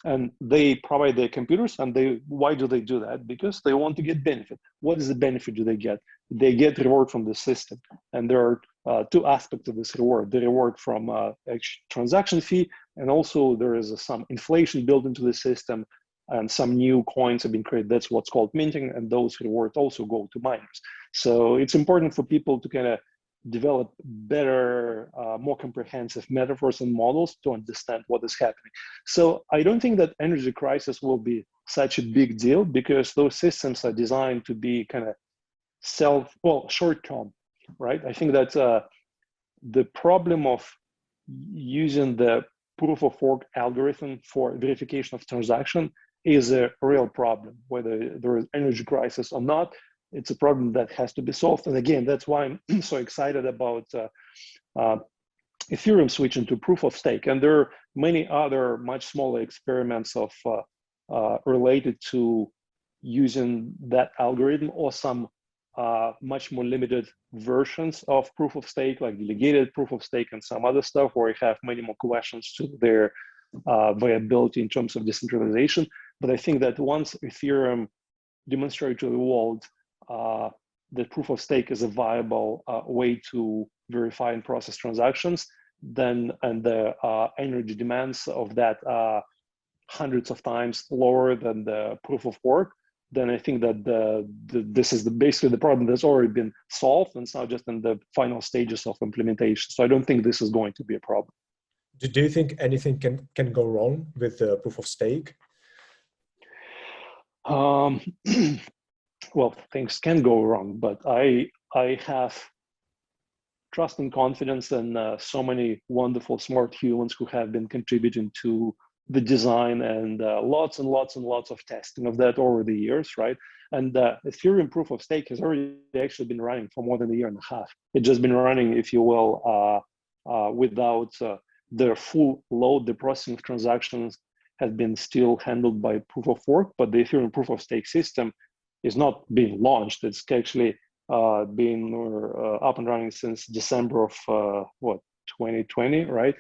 and they provide their computers, and why do they do that? Because they want to get benefit. What is the benefit do they get? They get reward from the system, and there are two aspects of this reward: the reward from transaction fee, and also there is some inflation built into the system, and some new coins have been created. That's what's called minting, and those rewards also go to miners. So it's important for people to kind of develop better, more comprehensive metaphors and models to understand what is happening. So I don't think that energy crisis will be such a big deal because those systems are designed to be kind of short term, right? I think that the problem of using the proof of work algorithm for verification of transaction is a real problem, whether there is energy crisis or not. It's a problem that has to be solved. And again, that's why I'm so excited about Ethereum switching to proof of stake. And there are many other much smaller experiments of related to using that algorithm, or some much more limited versions of proof of stake, like delegated proof of stake and some other stuff, where you have many more questions to their viability in terms of decentralization. But I think that once Ethereum demonstrates to the world that proof of stake is a viable way to verify and process transactions, then and the energy demands of that hundreds of times lower than the proof of work, then I think that this is basically the problem that's already been solved, and it's now just in the final stages of implementation. So I don't think this is going to be a problem. Do you think anything can go wrong with the proof of stake? Well, things can go wrong, but I have trust and confidence in so many wonderful, smart humans who have been contributing to the design, and lots and lots and lots of testing of that over the years, right? And Ethereum proof of stake has already actually been running for more than a year and a half. It's just been running, if you will, without the full load. The processing of transactions has been still handled by proof of work, but the Ethereum proof of stake system is not being launched. It's actually been up and running since December of 2020, right?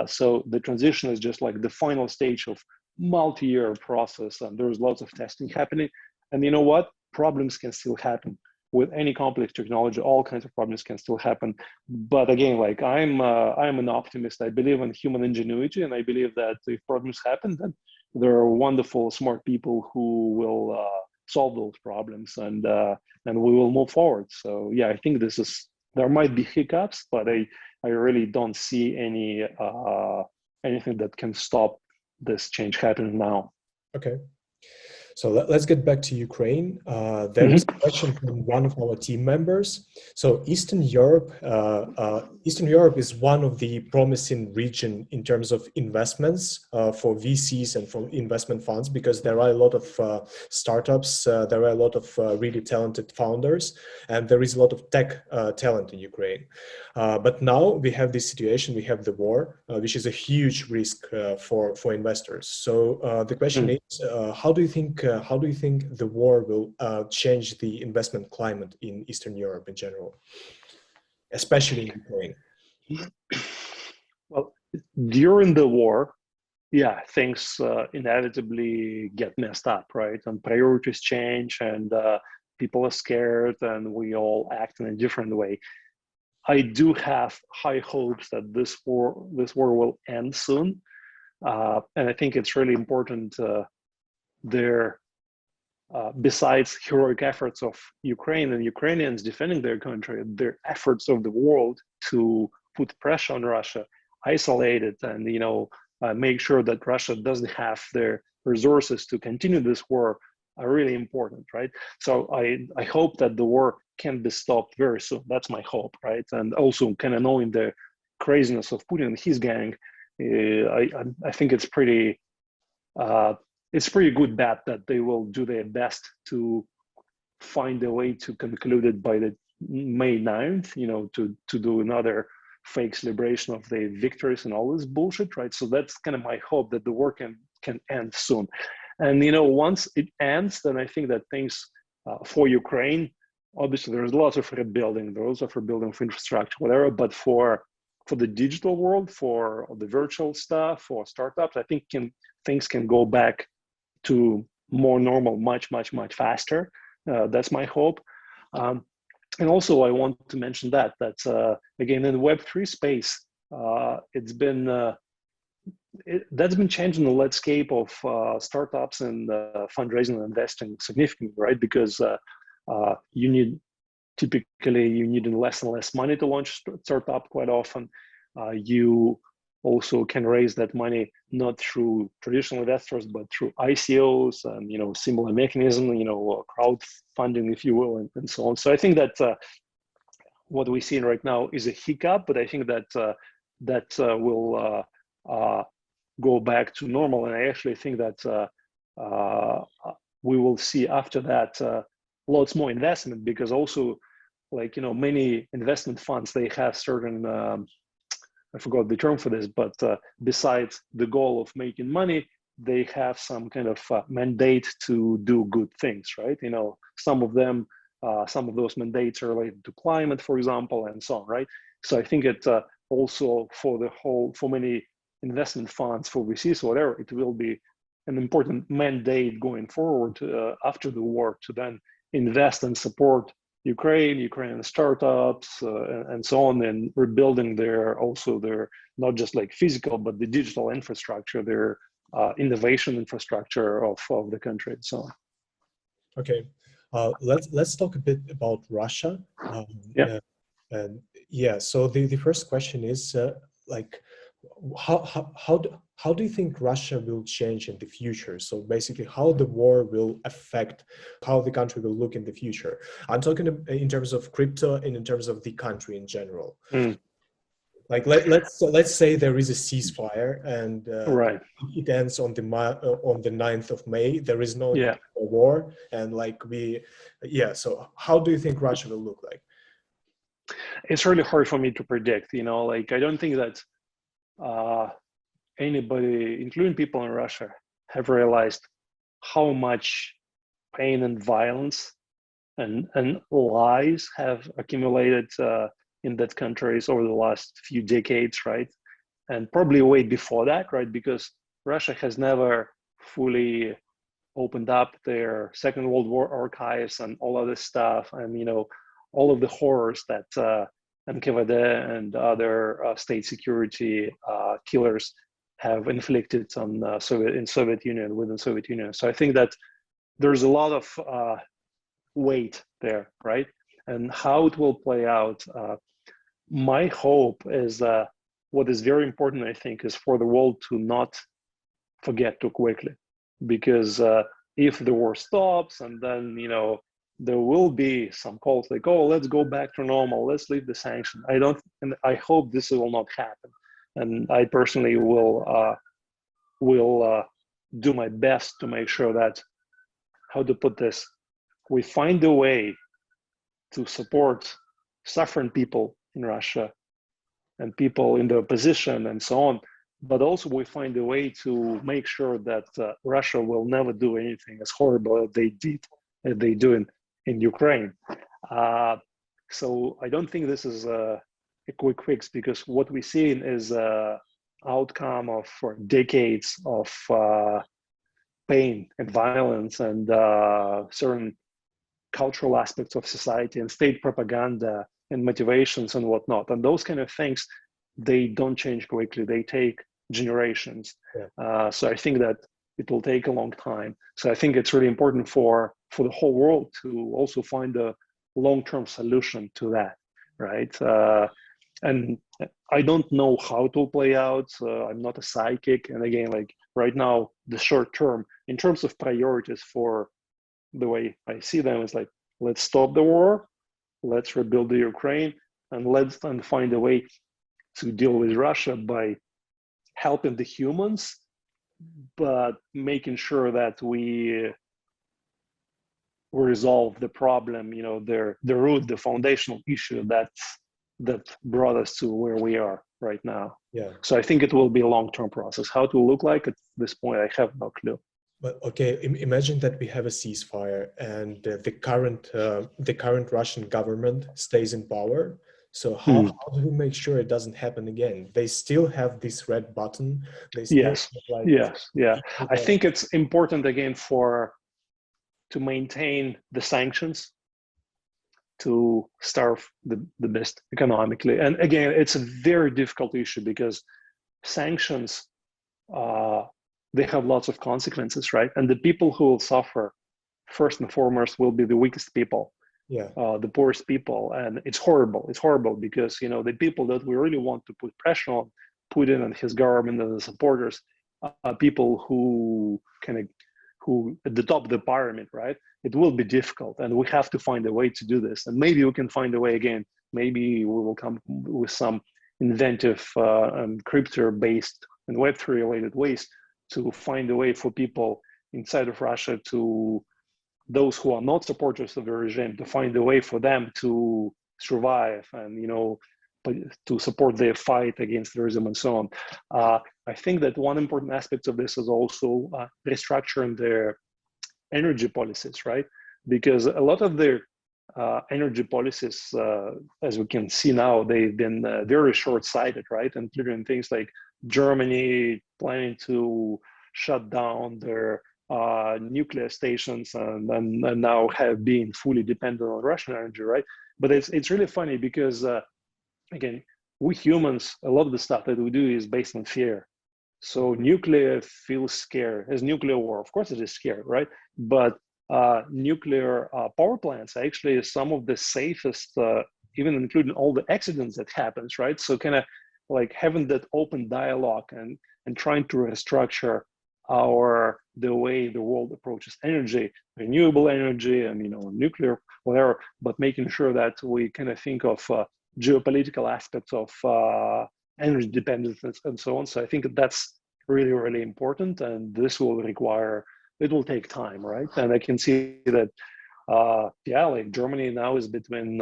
So the transition is just like the final stage of multi-year process, and there's lots of testing happening. And you know what? Problems can still happen with any complex technology. All kinds of problems can still happen. But again, like I'm an optimist. I believe in human ingenuity, and I believe that if problems happen, then there are wonderful, smart people who will solve those problems, and we will move forward. So yeah, I think there might be hiccups, but I really don't see anything that can stop this change happening now. Okay. So let's get back to Ukraine. There is a question from one of our team members. So Eastern Europe is one of the promising region in terms of investments for VCs and for investment funds, because there are a lot of startups, there are a lot of really talented founders, and there is a lot of tech talent in Ukraine. But now we have this situation, we have the war, which is a huge risk for investors. So the question is, how do you think the war will change the investment climate in Eastern Europe in general, especially in Ukraine? Well, during the war, yeah, things inevitably get messed up, right? And priorities change, and people are scared and we all act in a different way. I do have high hopes that this war will end soon. And I think it's really important there, besides heroic efforts of Ukraine and Ukrainians defending their country, their efforts of the world to put pressure on Russia, isolate it, and make sure that Russia doesn't have their resources to continue this war are really important, right? So I hope that the war can be stopped very soon. That's my hope, right? And also, kind of knowing the craziness of Putin and his gang, I think it's pretty good bet that they will do their best to find a way to conclude it by the May 9th, to do another fake celebration of their victories and all this bullshit, right? So that's kind of my hope, that the war can end soon. And once it ends, then I think that things for Ukraine, obviously there's lots of rebuilding, of infrastructure, whatever, but for the digital world, for the virtual stuff, for startups, I think things can go back to more normal much, much, much faster. That's my hope. And also I want to mention that again, in the Web3 space, it's been that's been changing the landscape of startups and fundraising and investing significantly, right? Because typically you need less and less money to launch startup quite often. You also can raise that money not through traditional investors, but through ICOs and similar mechanism, crowdfunding, if you will, and so on. So I think that what we're seeing right now is a hiccup, but I think that will go back to normal. And I actually think that we will see after that lots more investment, because also, many investment funds, they have certain I forgot the term for this, but besides the goal of making money, they have some kind of mandate to do good things, right? Some of those mandates are related to climate, for example, and so on, right? So I think it also for many investment funds, for VCs, whatever, it will be an important mandate going forward after the war to then invest and support Ukrainian startups, and so on, and rebuilding their not just like physical, but the digital infrastructure, their innovation infrastructure of the country and so on. Okay, let's talk a bit about Russia. So the first question is how do you think Russia will change in the future? So basically, how the war will affect how the country will look in the future. I'm talking in terms of crypto and in terms of the country in general. Like let's say there is a ceasefire and right. it ends on the 9th of May. There is no war, and so how do you think Russia will look like? It's really hard for me to predict. I don't think that anybody, including people in Russia, have realized how much pain and violence and lies have accumulated in that countries over the last few decades, right? And probably way before that, right? Because Russia has never fully opened up their Second World War archives and all of this stuff, and all of the horrors that NKVD and other state security killers have inflicted on within Soviet Union. So I think that there's a lot of weight there, right? And how it will play out, my hope is what is very important, I think, is for the world to not forget too quickly. Because if the war stops and then, there will be some calls like, oh, let's go back to normal, let's leave the sanction. I hope this will not happen. And I personally will do my best to make sure that, how to put this, we find a way to support suffering people in Russia and people in the opposition and so on. But also we find a way to make sure that Russia will never do anything as horrible as they do in Ukraine. So I don't think this is a quick fix, because what we're seeing is outcome of decades of pain and violence and certain cultural aspects of society and state propaganda and motivations and whatnot. And those kind of things, they don't change quickly. They take generations. Yeah. So I think that it will take a long time. So I think it's really important for the whole world to also find a long-term solution to that, right? And I don't know how it will play out. I'm not a psychic. And again, like right now, the short term, in terms of priorities for the way I see them, is like, let's stop the war, let's rebuild the Ukraine, and let's then find a way to deal with Russia by helping the humans, but making sure that we resolve the problem, you know, the root, the foundational issue that brought us to where we are right now. Yeah. So I think it will be a long-term process. How it will look like at this point, I have no clue. But okay, imagine that we have a ceasefire and the current Russian government stays in power. So how do we make sure it doesn't happen again? They still have this red button. They still Yes, have like yes, yeah. I think it's important again to maintain the sanctions, to starve the best economically. And again, it's a very difficult issue because sanctions, they have lots of consequences, right? And the people who will suffer first and foremost will be the weakest people, yeah, the poorest people. And it's horrible. It's horrible because, you know, the people that we really want to put pressure on, Putin and his government and the supporters, people who at the top of the pyramid, right? It will be difficult, and we have to find a way to do this. And maybe we can find a way again. Maybe we will come with some inventive crypto-based and Web3 related ways to find a way for people inside of Russia, to those who are not supporters of the regime, to find a way for them to survive and, you know, to support their fight against terrorism and so on. I think that one important aspect of this is also restructuring their energy policies, right? Because a lot of their energy policies, as we can see now, they've been very short-sighted, right? Including things like Germany planning to shut down their nuclear stations and now have been fully dependent on Russian energy, right? But it's really funny because again, we humans, a lot of the stuff that we do is based on fear. So nuclear feels scary. As nuclear war, of course it is scary, right? But nuclear power plants are actually some of the safest, even including all the accidents that happens, right? So kind of like having that open dialogue and trying to restructure the way the world approaches energy, renewable energy, and, you know, nuclear, whatever, but making sure that we kind of think of geopolitical aspects of energy dependence and so on. So I think that's really, really important, and this will require, it will take time, right? And I can see that, yeah, like Germany now is between,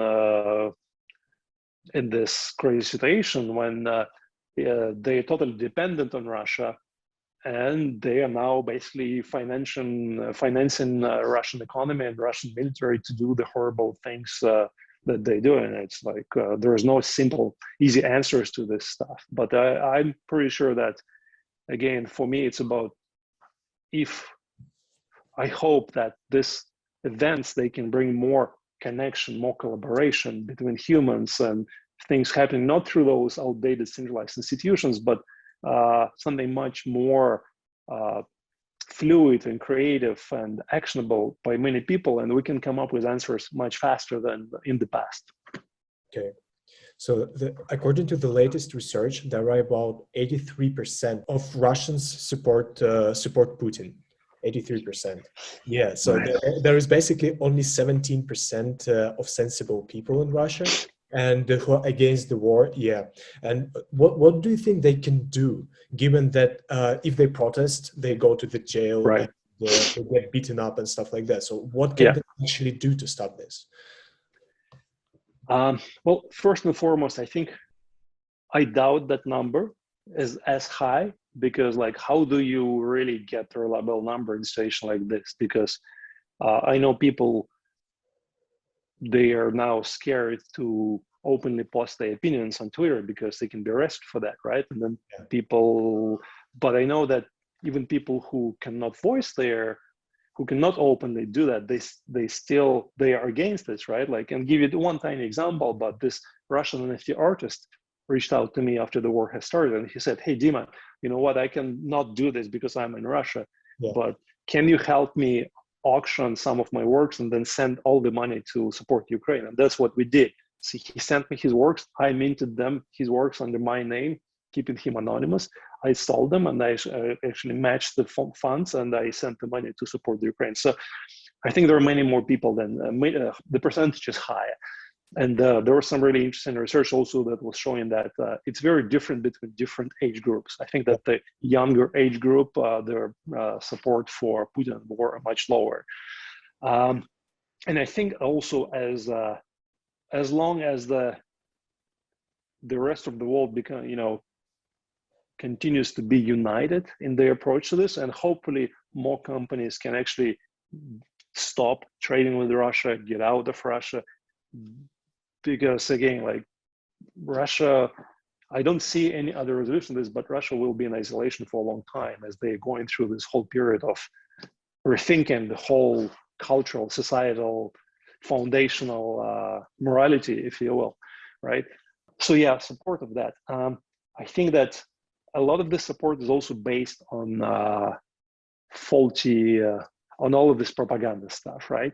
in this crazy situation when they're totally dependent on Russia, and they are now basically financing Russian economy and Russian military to do the horrible things that they do. And it's like there is no simple, easy answers to this stuff. But I'm pretty sure that, again, for me, it's about, if I hope that this events, they can bring more connection, more collaboration between humans, and things happening not through those outdated centralized institutions, but something much more fluid and creative and actionable by many people, and we can come up with answers much faster than in the past. Okay. So according to the latest research, there are about 83% of Russians support Putin. 83%. Yeah, so Right. there is basically only 17% of sensible people in Russia and who are against the war. Yeah. And what do you think they can do, given that if they protest, they go to the jail, Right. and they get beaten up and stuff like that? So what can they actually do to stop this? Well, first and foremost, I think I doubt that number is as high, because like, how do you really get a reliable number in a situation like this? Because I know people, they are now scared to openly post their opinions on Twitter because they can be arrested for that, right? And then people, but I know that even people who cannot voice their who cannot openly do that, they are against this, right? Like, and give you one tiny example, but this Russian NFT artist reached out to me after the war has started, and he said, "Hey, Dima, you know what? I cannot do this because I'm in Russia, Yeah. but can you help me auction some of my works and then send all the money to support Ukraine?" And that's what we did. So he sent me his works. I minted his works under my name, keeping him anonymous. I sold them, and I actually matched the funds, and I sent the money to support the Ukraine. So I think there are many more people than the percentage is high. And there was some really interesting research also that was showing that it's very different between different age groups. I think that the younger age group, their support for Putin were much lower. And I think also as long as the rest of the world continues to be united in their approach to this, and hopefully more companies can actually stop trading with Russia, get out of Russia, because again, like Russia, I don't see any other resolution to this, but Russia will be in isolation for a long time as they're going through this whole period of rethinking the whole cultural, societal, foundational morality, if you will, right? So yeah, support of that. I think that a lot of this support is also based on faulty, on all of this propaganda stuff, right?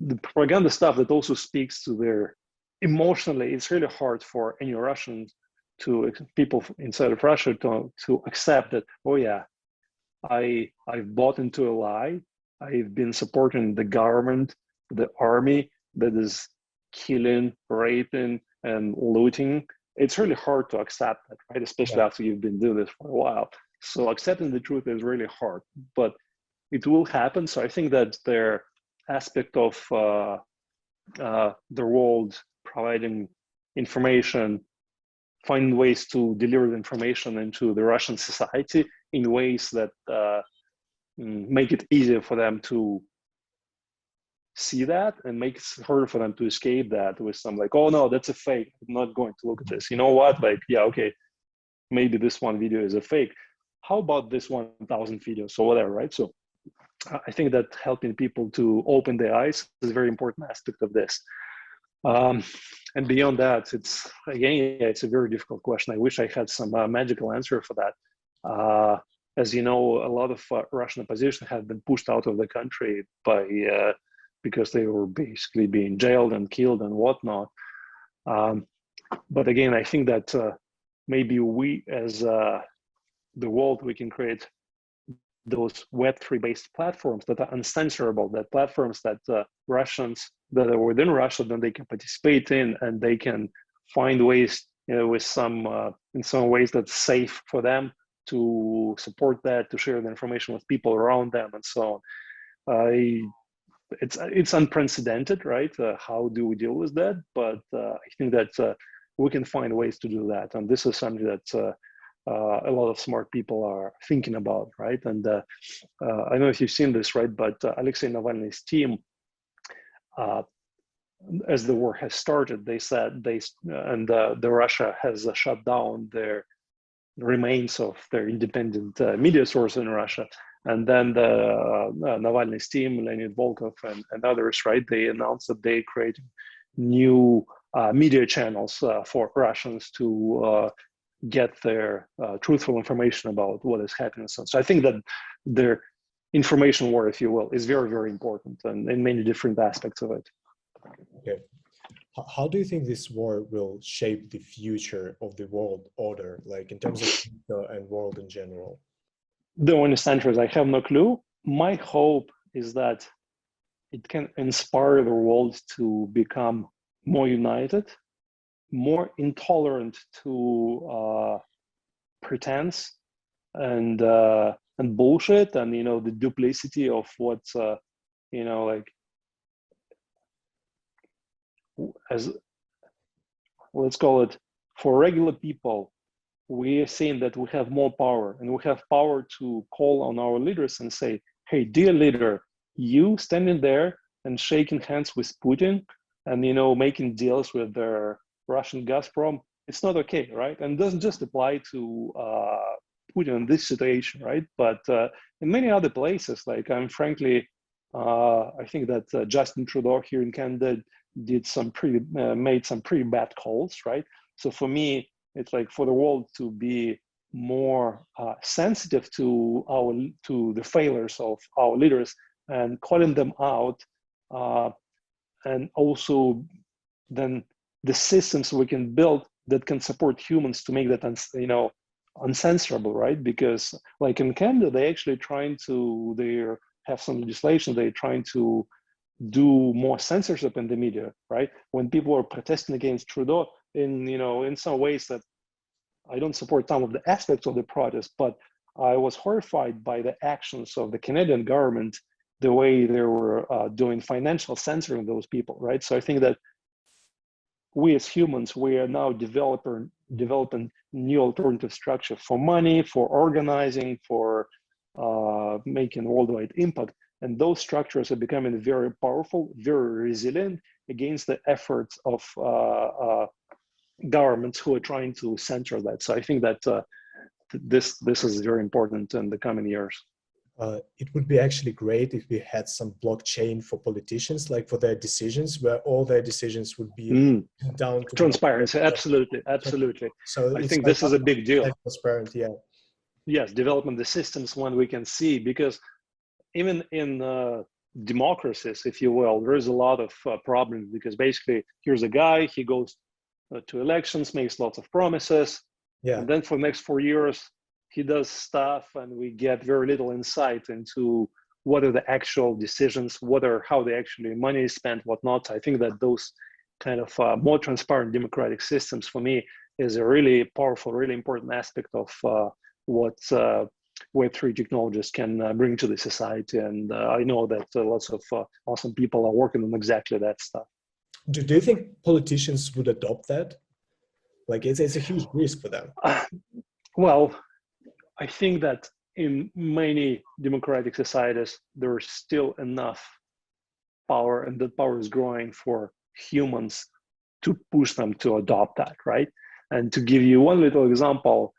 The propaganda stuff that also speaks to their emotionally, it's really hard for any Russian people inside of Russia to accept that, oh yeah, I've bought into a lie. I've been supporting the government, the army that is killing, raping, and looting. It's really hard to accept that, right? Especially after you've been doing this for a while. So accepting the truth is really hard, but it will happen. So I think that their aspect of the world providing information, finding ways to deliver the information into the Russian society in ways that make it easier for them to see that and make it harder for them to escape that with some like, oh no, that's a fake, I'm not going to look at this. You know what? Like, yeah, okay, maybe this one video is a fake. How about this 1,000 videos or whatever, right? So I think that helping people to open their eyes is a very important aspect of this. And beyond that, it's a very difficult question. I wish I had some magical answer for that. As you know, a lot of Russian opposition have been pushed out of the country because they were basically being jailed and killed and whatnot. But again, I think that maybe we as the world, we can create those Web3 based platforms that are uncensorable, that platforms that Russians that are within Russia, then they can participate in, and they can find ways, with some in some ways that's safe for them to support that, to share the information with people around them, and so on. It's unprecedented, right? How do we deal with that? But I think that we can find ways to do that, and this is something that a lot of smart people are thinking about, right? And I don't know if you've seen this, right? But Alexei Navalny's team, as the war has started, they said the Russia has shut down their remains of their independent media source in Russia. And then the Navalny's team, Leonid Volkov and others, right? They announced that they created new media channels for Russians to get their truthful information about what is happening. So I think that their information war, if you will, is very, very important, and in many different aspects of it. Okay. How do you think this war will shape the future of the world order, like in terms of and world in general? The honest answer is I have no clue. My hope is that it can inspire the world to become more united, more intolerant to pretense and bullshit, and the duplicity of what's like, as let's call it, for regular people, we are saying that we have more power, and we have power to call on our leaders and say, hey, dear leader, you standing there and shaking hands with Putin and making deals with the Russian Gazprom, it's not okay, right? And it doesn't just apply to Putin in this situation, right? But in many other places, like I'm frankly, I think that Justin Trudeau here in Canada did some made some pretty bad calls, right? So for me, it's like for the world to be more sensitive to the failures of our leaders and calling them out, and also then the systems we can build that can support humans to make that uncensorable, right? Because like in Canada, they actually they have some legislation. They're trying to do more censorship in the media, right? When people are protesting against Trudeau, in some ways that I don't support some of the aspects of the protest, but I was horrified by the actions of the Canadian government, the way they were doing financial censoring those people, right? So I think that we as humans, we are now developing new alternative structure for money, for organizing, for making worldwide impact. And those structures are becoming very powerful, very resilient against the efforts of governments who are trying to censor that. So I think that this is very important in the coming years. It would be actually great if we had some blockchain for politicians, like for their decisions, where all their decisions would be down to transparency. Absolutely, absolutely. So I think this is a big deal. Transparent, yeah. Yes, developing the systems when we can see, because even in democracies, if you will, there is a lot of problems, because basically here's a guy, he goes to elections, makes lots of promises, and then for the next 4 years, he does stuff and we get very little insight into what are the actual decisions, how the actually money is spent, whatnot. I think that those kind of more transparent democratic systems for me is a really powerful, really important aspect of what Web3 technologies can bring to the society. And I know that lots of awesome people are working on exactly that stuff. Do you think politicians would adopt that? Like it's a huge risk for them. Well, I think that in many democratic societies, there's still enough power, and that power is growing for humans to push them to adopt that, right? And to give you one little example,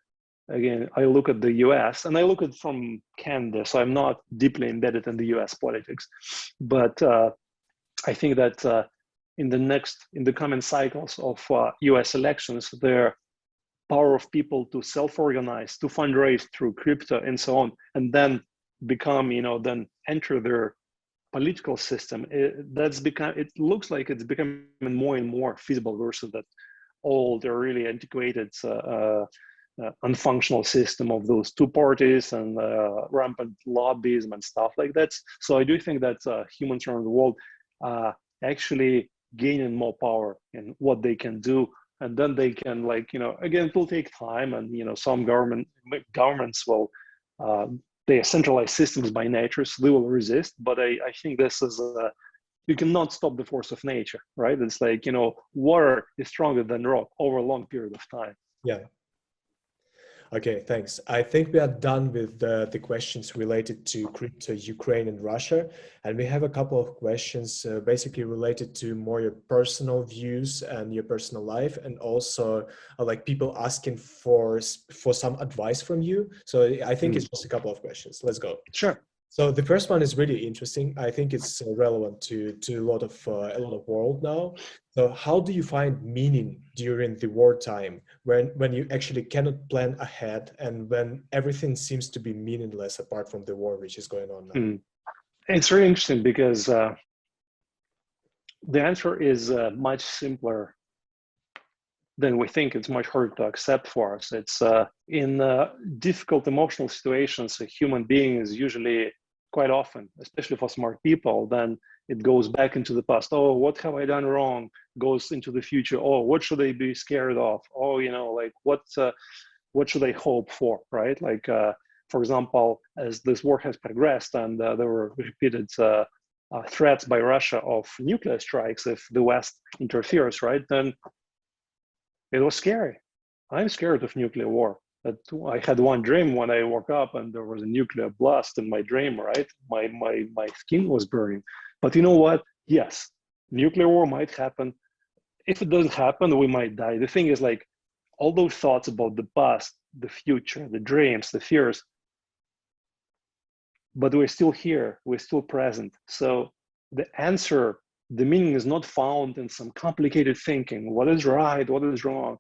again, I look at the US and I look at from Canada, so I'm not deeply embedded in the US politics, but I think that in the coming cycles of US elections, their power of people to self-organize, to fundraise through crypto and so on, and then become, then enter their political system, it looks like it's becoming more and more feasible versus that old, really antiquated, unfunctional system of those two parties and rampant lobbyism and stuff like that. So I do think that humans around the world actually gaining more power in what they can do, and then they can, again, it will take time, and some governments will they are centralized systems by nature, so they will resist. But I think this is you cannot stop the force of nature, right? It's like, water is stronger than rock over a long period of time. Yeah. Okay, thanks. I think we are done with the questions related to crypto, Ukraine and Russia. And we have a couple of questions basically related to more your personal views and your personal life, and also like people asking for some advice from you. So I think it's just a couple of questions. Let's go. Sure. So the first one is really interesting. I think it's relevant to a lot of world now. So how do you find meaning during the wartime when you actually cannot plan ahead and when everything seems to be meaningless apart from the war which is going on now? It's really interesting because the answer is much simpler than we think. It's much harder to accept for us. It's in difficult emotional situations, a human being is usually quite often, especially for smart people, then it goes back into the past. Oh, what have I done wrong? Goes into the future. Oh, what should I be scared of? Oh, what should I hope for, right? Like, for example, as this war has progressed and there were repeated threats by Russia of nuclear strikes if the West interferes, right? Then it was scary. I'm scared of nuclear war. I had one dream when I woke up and there was a nuclear blast in my dream, right? My skin was burning. But you know what? Yes, nuclear war might happen. If it doesn't happen, we might die. The thing is, like, all those thoughts about the past, the future, the dreams, the fears, but we're still here, we're still present. So the answer, the meaning is not found in some complicated thinking, what is right, what is wrong.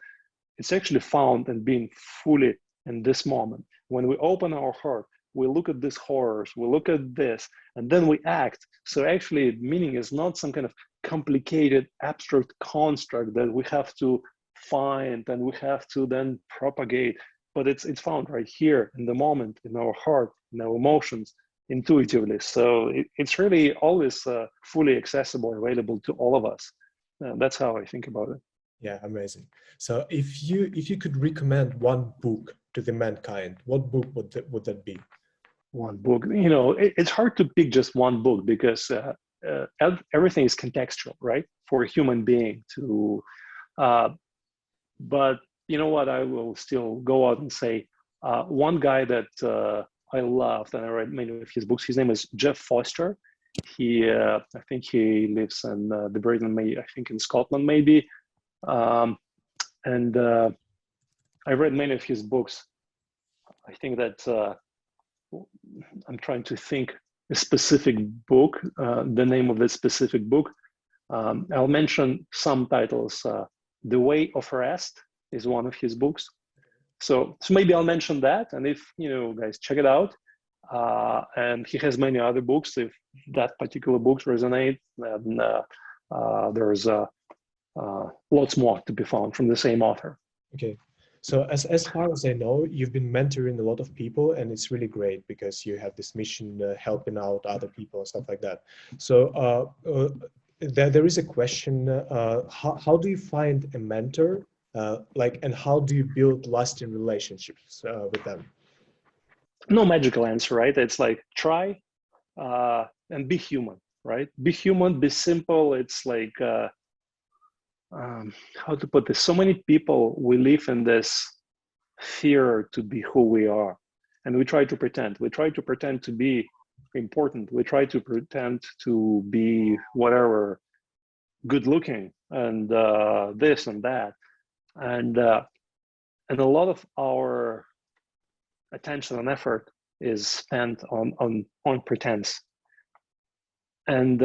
It's actually found in being fully in this moment. When we open our heart, we look at these horrors, we look at this, and then we act. So actually, meaning is not some kind of complicated abstract construct that we have to find and we have to then propagate, but it's found right here in the moment, in our heart, in our emotions, intuitively. So it's really always fully accessible, available to all of us. That's how I think about it. Yeah, amazing. So if you could recommend one book to the mankind, what book would that be? One book, it's hard to pick just one book because everything is contextual, right? For a human being to, but you know what? I will still go out and say one guy that I loved and I read many of his books. His name is Jeff Foster. I think he lives in the Britain, maybe I think in Scotland, maybe. And I read many of his books. I think that I'm trying to think a specific book, the name of this specific book. I'll mention some titles. The Way of Rest is one of his books. So maybe I'll mention that. And if, guys, check it out. And he has many other books. If that particular book resonates, then there's lots more to be found from the same author. Okay. So as far as I know, you've been mentoring a lot of people, and it's really great because you have this mission helping out other people and stuff like that. So there is a question, how do you find a mentor? And how do you build lasting relationships with them? No magical answer, right? It's like try and be human, right? Be human, be simple. It's like, how to put this? So many people, we live in this fear to be who we are. And we try to pretend. We try to pretend to be important. We try to pretend to be whatever, good looking and this and that. And a lot of our attention and effort is spent on pretense. And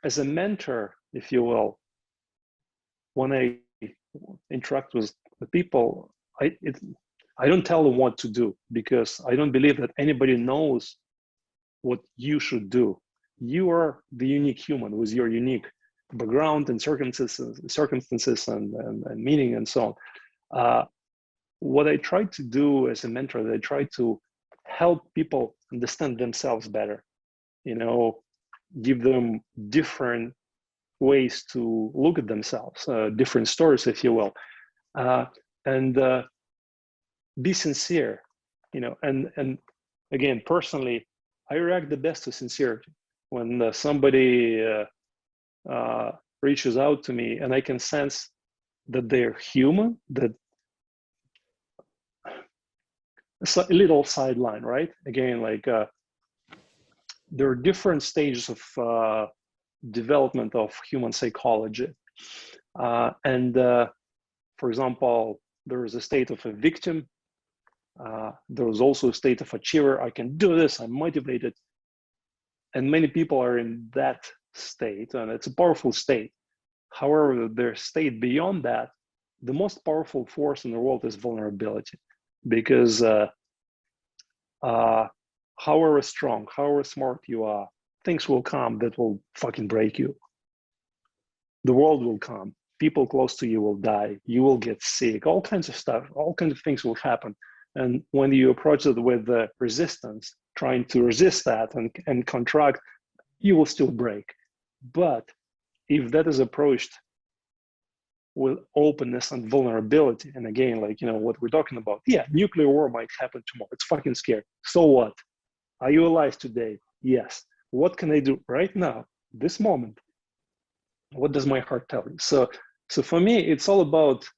as a mentor, if you will, when I interact with the people, I don't tell them what to do because I don't believe that anybody knows what you should do. You are the unique human with your unique background and circumstances and meaning and so on. What I try to do as a mentor, I try to help people understand themselves better, give them different ways to look at themselves, different stories, if you will, and be sincere, and again, personally, I react the best to sincerity. When somebody reaches out to me and I can sense that they're human, that it's a little sideline, right? Again, like there are different stages of development of human psychology. And for example, there is a state of a victim. There is also a state of achiever. I can do this, I'm motivated. And many people are in that state, and it's a powerful state. However, their state beyond that, the most powerful force in the world is vulnerability. Because however strong, however smart you are, things will come that will fucking break you. The world will come. People close to you will die. You will get sick. All kinds of stuff. All kinds of things will happen. And when you approach it with resistance, trying to resist that and contract, you will still break. But if that is approached with openness and vulnerability, and again, like, what we're talking about, yeah, nuclear war might happen tomorrow. It's fucking scary. So what? Are you alive today? Yes. What can I do right now, this moment? What does my heart tell me? So for me, it's all about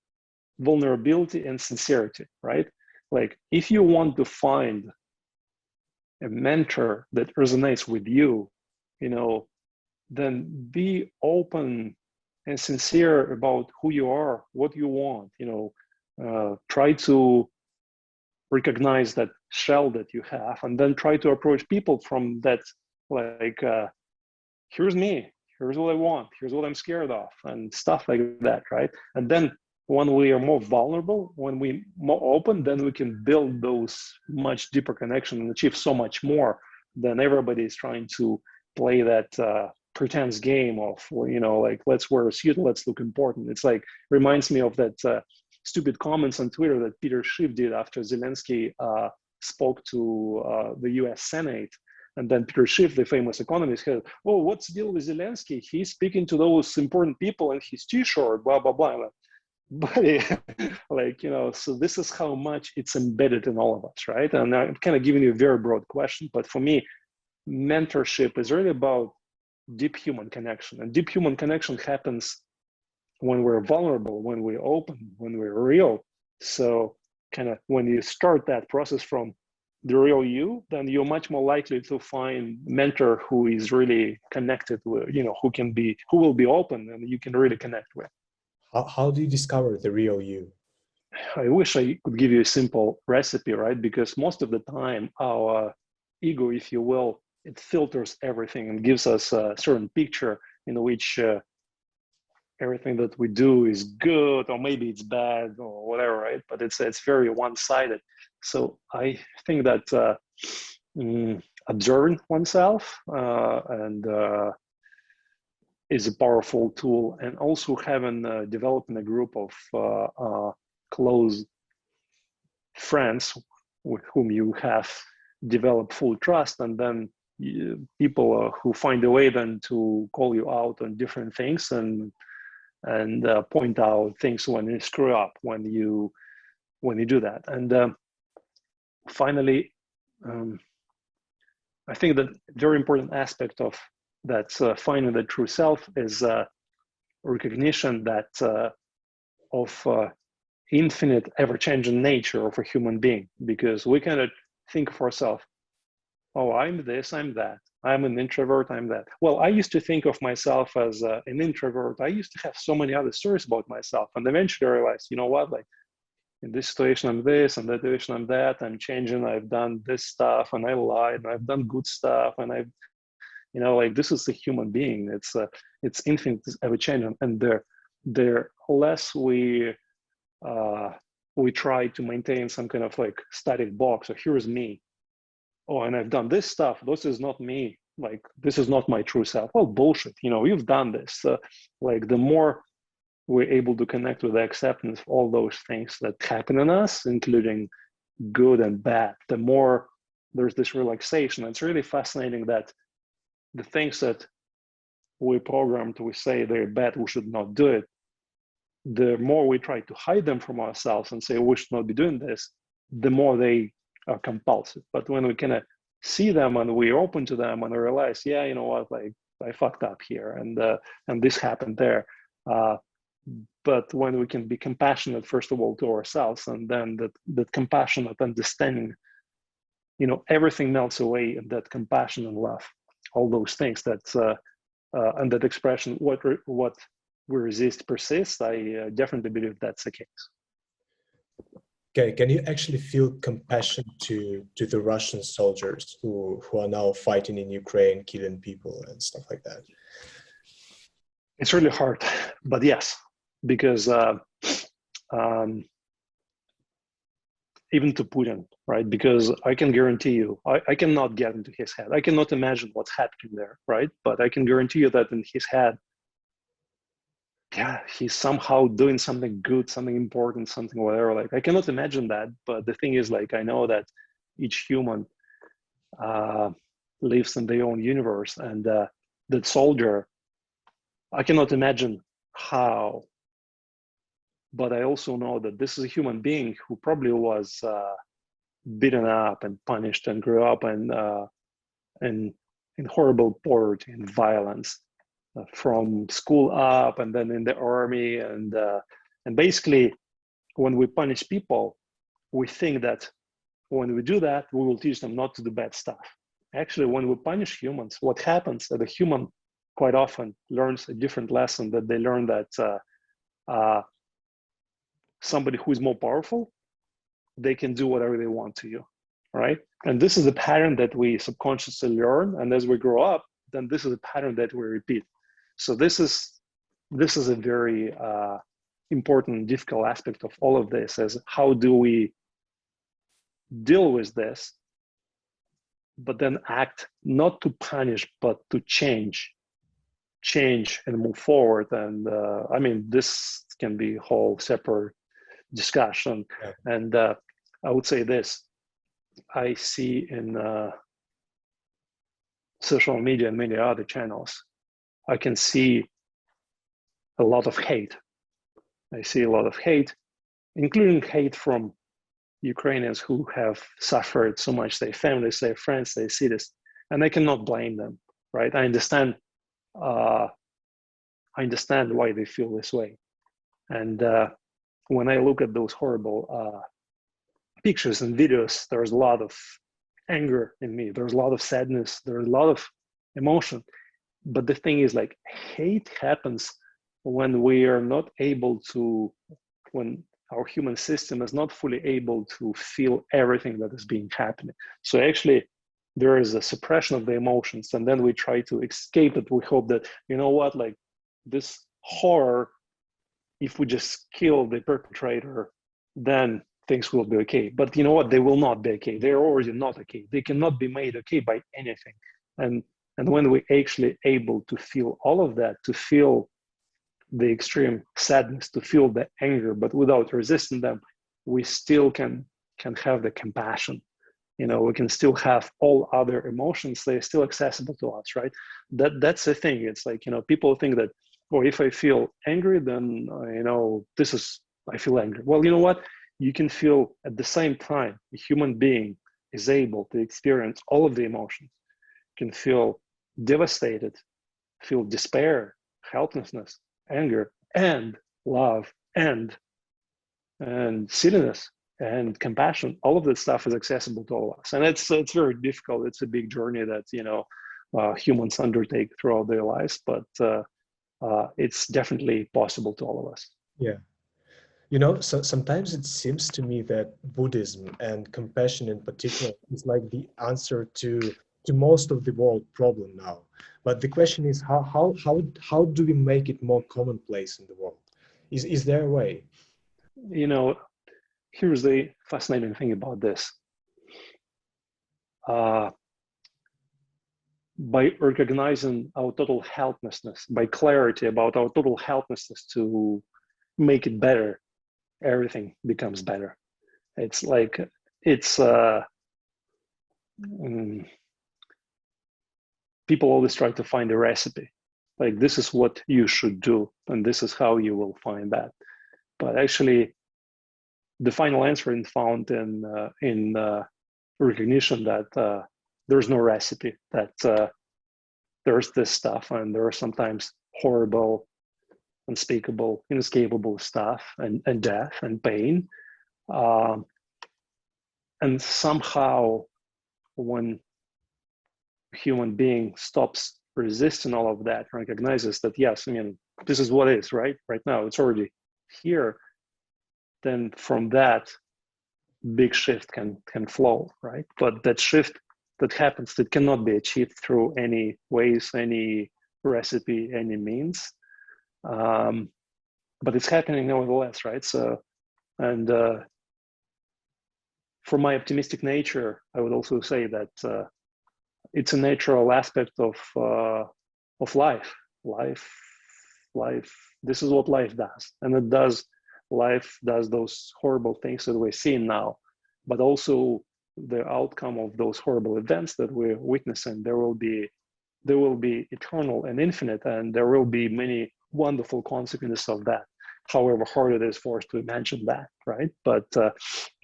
vulnerability and sincerity, right? Like, if you want to find a mentor that resonates with you, then be open and sincere about who you are, what you want, try to recognize that shell that you have, and then try to approach people from that, like, here's me, here's what I want, here's what I'm scared of, and stuff like that, right? And then when we are more vulnerable, when we more open, then we can build those much deeper connections and achieve so much more than everybody is trying to play that pretense game of, you know, like, let's wear a suit, let's look important. It's like, reminds me of that stupid comments on Twitter that Peter Schiff did after Zelensky spoke to the US Senate. And then Peter Schiff, the famous economist, said, oh, what's the deal with Zelensky? He's speaking to those important people in his t-shirt, blah, blah, blah. Buddy, like, you know, so this is how much it's embedded in all of us, right? And I'm kind of giving you a very broad question, but for me, mentorship is really about deep human connection. And deep human connection happens when we're vulnerable, when we're open, when we're real. So kind of when you start that process from the real you, then you're much more likely to find a mentor who is really connected with, you know, who will be open and you can really connect with. How do you discover the real you? I wish I could give you a simple recipe, right? Because most of the time, our ego, if you will, it filters everything and gives us a certain picture in which everything that we do is good, or maybe it's bad, or whatever, right? But it's very one-sided. So I think that observing oneself and is a powerful tool, and also having developing a group of close friends with whom you have developed full trust, and then people who find a way then to call you out on different things and point out things when you screw up, when you do that. And finally, I think that very important aspect of that finding the true self is recognition that of infinite, ever-changing nature of a human being, because we cannot think of ourselves, oh, I'm this, I'm that, I'm an introvert, I'm that. Well, I used to think of myself as an introvert. I used to have so many other stories about myself, and eventually I realized, you know what, like, in this situation I'm this, and that situation I'm that, I'm changing, I've done this stuff, and I lied, and I've done good stuff, and I've, you know, like, this is a human being. It's infinite, ever changing, and the less we try to maintain some kind of like static box, or here's me, oh, and I've done this stuff, this is not me, like, this is not my true self. Well, bullshit, you know, you've done this. Like, the more we're able to connect with the acceptance of all those things that happen in us, including good and bad, the more there's this relaxation. It's really fascinating that the things that we programmed, we say they're bad, we should not do it, the more we try to hide them from ourselves and say we should not be doing this, the more they are compulsive. But when we kind of see them and we're open to them and we realize, yeah, you know what, like, I fucked up here, and this happened there. But when we can be compassionate, first of all, to ourselves, and then that compassionate understanding, you know, everything melts away in that compassion and love, all those things that and that expression, what we resist persists. I definitely believe that's the case. Okay, can you actually feel compassion to the Russian soldiers who are now fighting in Ukraine, killing people and stuff like that? It's really hard, but yes, because even to Putin, right? Because I can guarantee you, I cannot get into his head. I cannot imagine what's happening there, right? But I can guarantee you that in his head, yeah, he's somehow doing something good, something important, something whatever. Like, I cannot imagine that. But the thing is, like, I know that each human lives in their own universe, and that soldier, I cannot imagine how, but I also know that this is a human being who probably was beaten up and punished and grew up in horrible poverty and violence, from school up, and then in the army, and basically, when we punish people, we think that when we do that, we will teach them not to do bad stuff. Actually, when we punish humans, what happens that a human quite often learns a different lesson, that they learn that somebody who is more powerful, they can do whatever they want to you, right? And this is a pattern that we subconsciously learn, and as we grow up, then this is a pattern that we repeat. So this is a very important, difficult aspect of all of this, is how do we deal with this, but then act not to punish, but to change and move forward. And I mean, this can be a whole separate discussion. Yeah. And I would say this, I see in social media and many other channels, I can see a lot of hate. I see a lot of hate, including hate from Ukrainians who have suffered so much, their families, their friends, their cities, and I cannot blame them, right? I understand why they feel this way. And when I look at those horrible pictures and videos, there's a lot of anger in me. There's a lot of sadness. There's a lot of emotion. But the thing is, like, hate happens when we are not able to, when our human system is not fully able to feel everything that is being happening. So actually, there is a suppression of the emotions, and then we try to escape it. We hope that, you know what, like this horror, if we just kill the perpetrator, then things will be okay. But you know what? They will not be okay. They're already not okay. They cannot be made okay by anything. And when we actually able to feel all of that, to feel the extreme sadness, to feel the anger, but without resisting them, we still can have the compassion. You know, we can still have all other emotions. They're still accessible to us, right? That's the thing. It's like, you know, people think that, oh, if I feel angry, then, you know, I feel angry. Well, you know what? You can feel at the same time, a human being is able to experience all of the emotions, can feel devastated, feel despair, helplessness, anger, and love, and silliness, and compassion. All of this stuff is accessible to all of us. And it's very difficult. It's a big journey that, you know, humans undertake throughout their lives, but it's definitely possible to all of us. Yeah. You know, so sometimes it seems to me that Buddhism and compassion in particular is like the answer to most of the world problem now. But the question is, how do we make it more commonplace in the world? Is there a way? You know, here's the fascinating thing about this. By recognizing our total helplessness, by clarity about our total helplessness to make it better, everything becomes better. It's like, it's people always try to find a recipe, like this is what you should do and this is how you will find that. But actually, the final answer is found in recognition that there's no recipe, that there's this stuff, and there are sometimes horrible, unspeakable, inescapable stuff, and death and pain. And somehow, when a human being stops resisting all of that, recognizes that, yes, I mean, this is what is, right now, it's already here, then from that, big shift can flow, right? But that shift that happens, that cannot be achieved through any ways, any recipe, any means. But it's happening nevertheless, right? So, and for my optimistic nature, I would also say that it's a natural aspect of life. Life. This is what life does, and it does. Life does those horrible things that we're seeing now, but also the outcome of those horrible events that we're witnessing. There will be eternal and infinite, and there will be many wonderful consequences of that. However hard it is for us to imagine that, right? But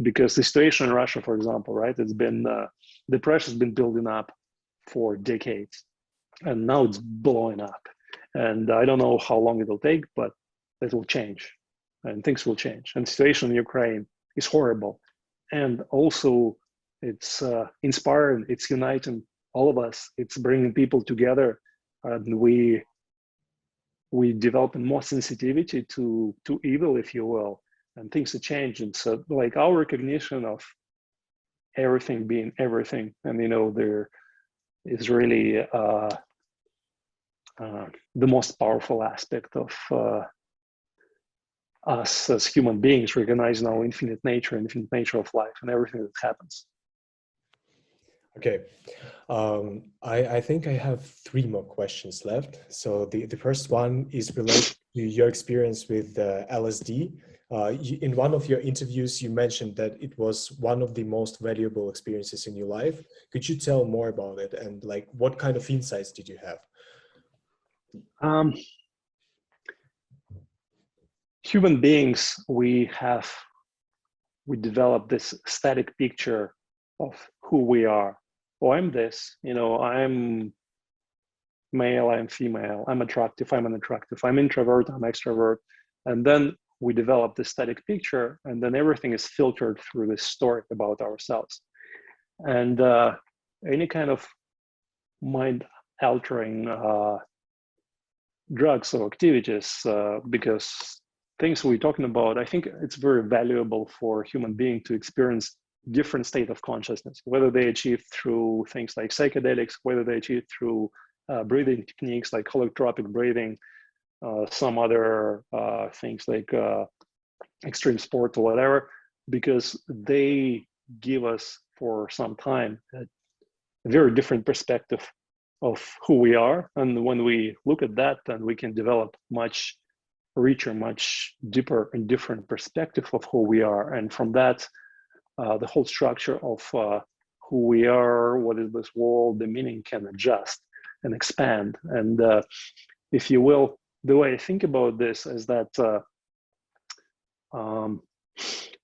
because the situation in Russia, for example, right, it's been the pressure has been building up for decades, and now it's blowing up. And I don't know how long it will take, but it will change, and things will change. And the situation in Ukraine is horrible, and also it's inspiring, it's uniting all of us, it's bringing people together, and we develop more sensitivity to evil, if you will, and things are changing. So like our recognition of everything being everything, and there is really the most powerful aspect of us as human beings, recognizing our infinite nature of life and everything that happens. Okay, I think I have three more questions left. So the first one is related to your experience with LSD. In one of your interviews, you mentioned that it was one of the most valuable experiences in your life. Could you tell more about it, and like what kind of insights did you have? Human beings, we develop this static picture of who we are. Oh, I'm this, I'm male, I'm female, I'm attractive, I'm unattractive, I'm introvert, I'm extrovert. And then we develop this static picture, and then everything is filtered through this story about ourselves. And any kind of mind altering drugs or activities, because things we're talking about, I think it's very valuable for human being to experience different state of consciousness, whether they achieve through things like psychedelics, whether they achieve through breathing techniques like holotropic breathing, some other things like extreme sport or whatever, because they give us for some time a very different perspective of who we are. And when we look at that, then we can develop much richer, much deeper and different perspective of who we are. And from that, the whole structure of who we are, what is this world, the meaning can adjust and expand. And if you will, the way I think about this is that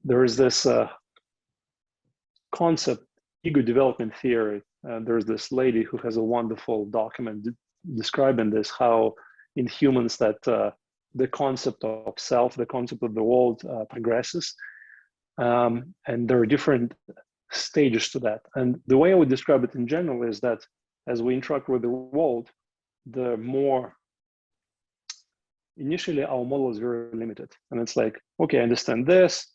there is this concept, ego development theory. There's this lady who has a wonderful document describing this, how in humans that the concept of self, the concept of the world progresses. And there are different stages to that. And the way I would describe it in general is that as we interact with the world, the more initially our model is very limited. And it's like, okay, I understand this,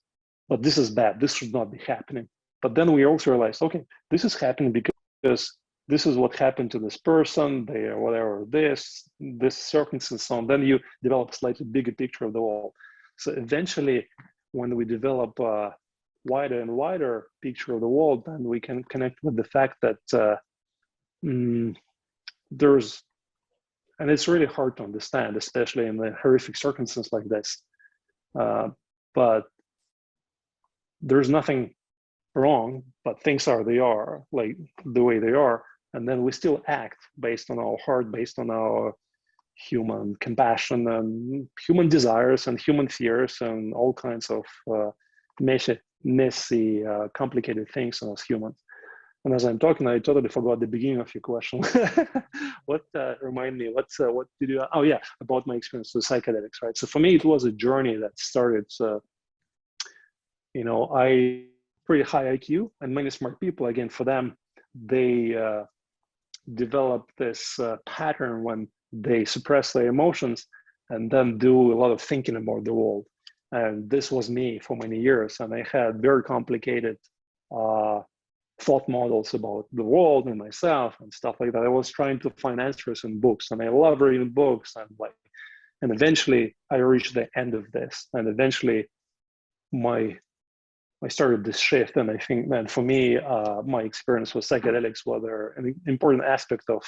but this is bad. This should not be happening. But then we also realize, okay, this is happening because this is what happened to this person, they are whatever, this circumstance and so on. Then you develop a slightly bigger picture of the world. So eventually, when we develop a wider and wider picture of the world, then we can connect with the fact that there's, and it's really hard to understand, especially in the horrific circumstances like this, but there's nothing wrong, but things are, they are, like the way they are. And then we still act based on our heart, based on our human compassion and human desires and human fears and all kinds of messy, complicated things in us humans. And as I'm talking, I totally forgot the beginning of your question. What remind me? What did you? Oh yeah, about my experience with psychedelics, right? So for me, it was a journey that started. I pretty high IQ and many smart people. Again, for them, they develop this pattern when they suppress their emotions and then do a lot of thinking about the world. And this was me for many years, and I had very complicated thought models about the world and myself and stuff like that. I was trying to find answers in books, and I love reading books, and eventually I reached the end of this, and eventually I started this shift. And I think that for me, my experience with psychedelics was an important aspect of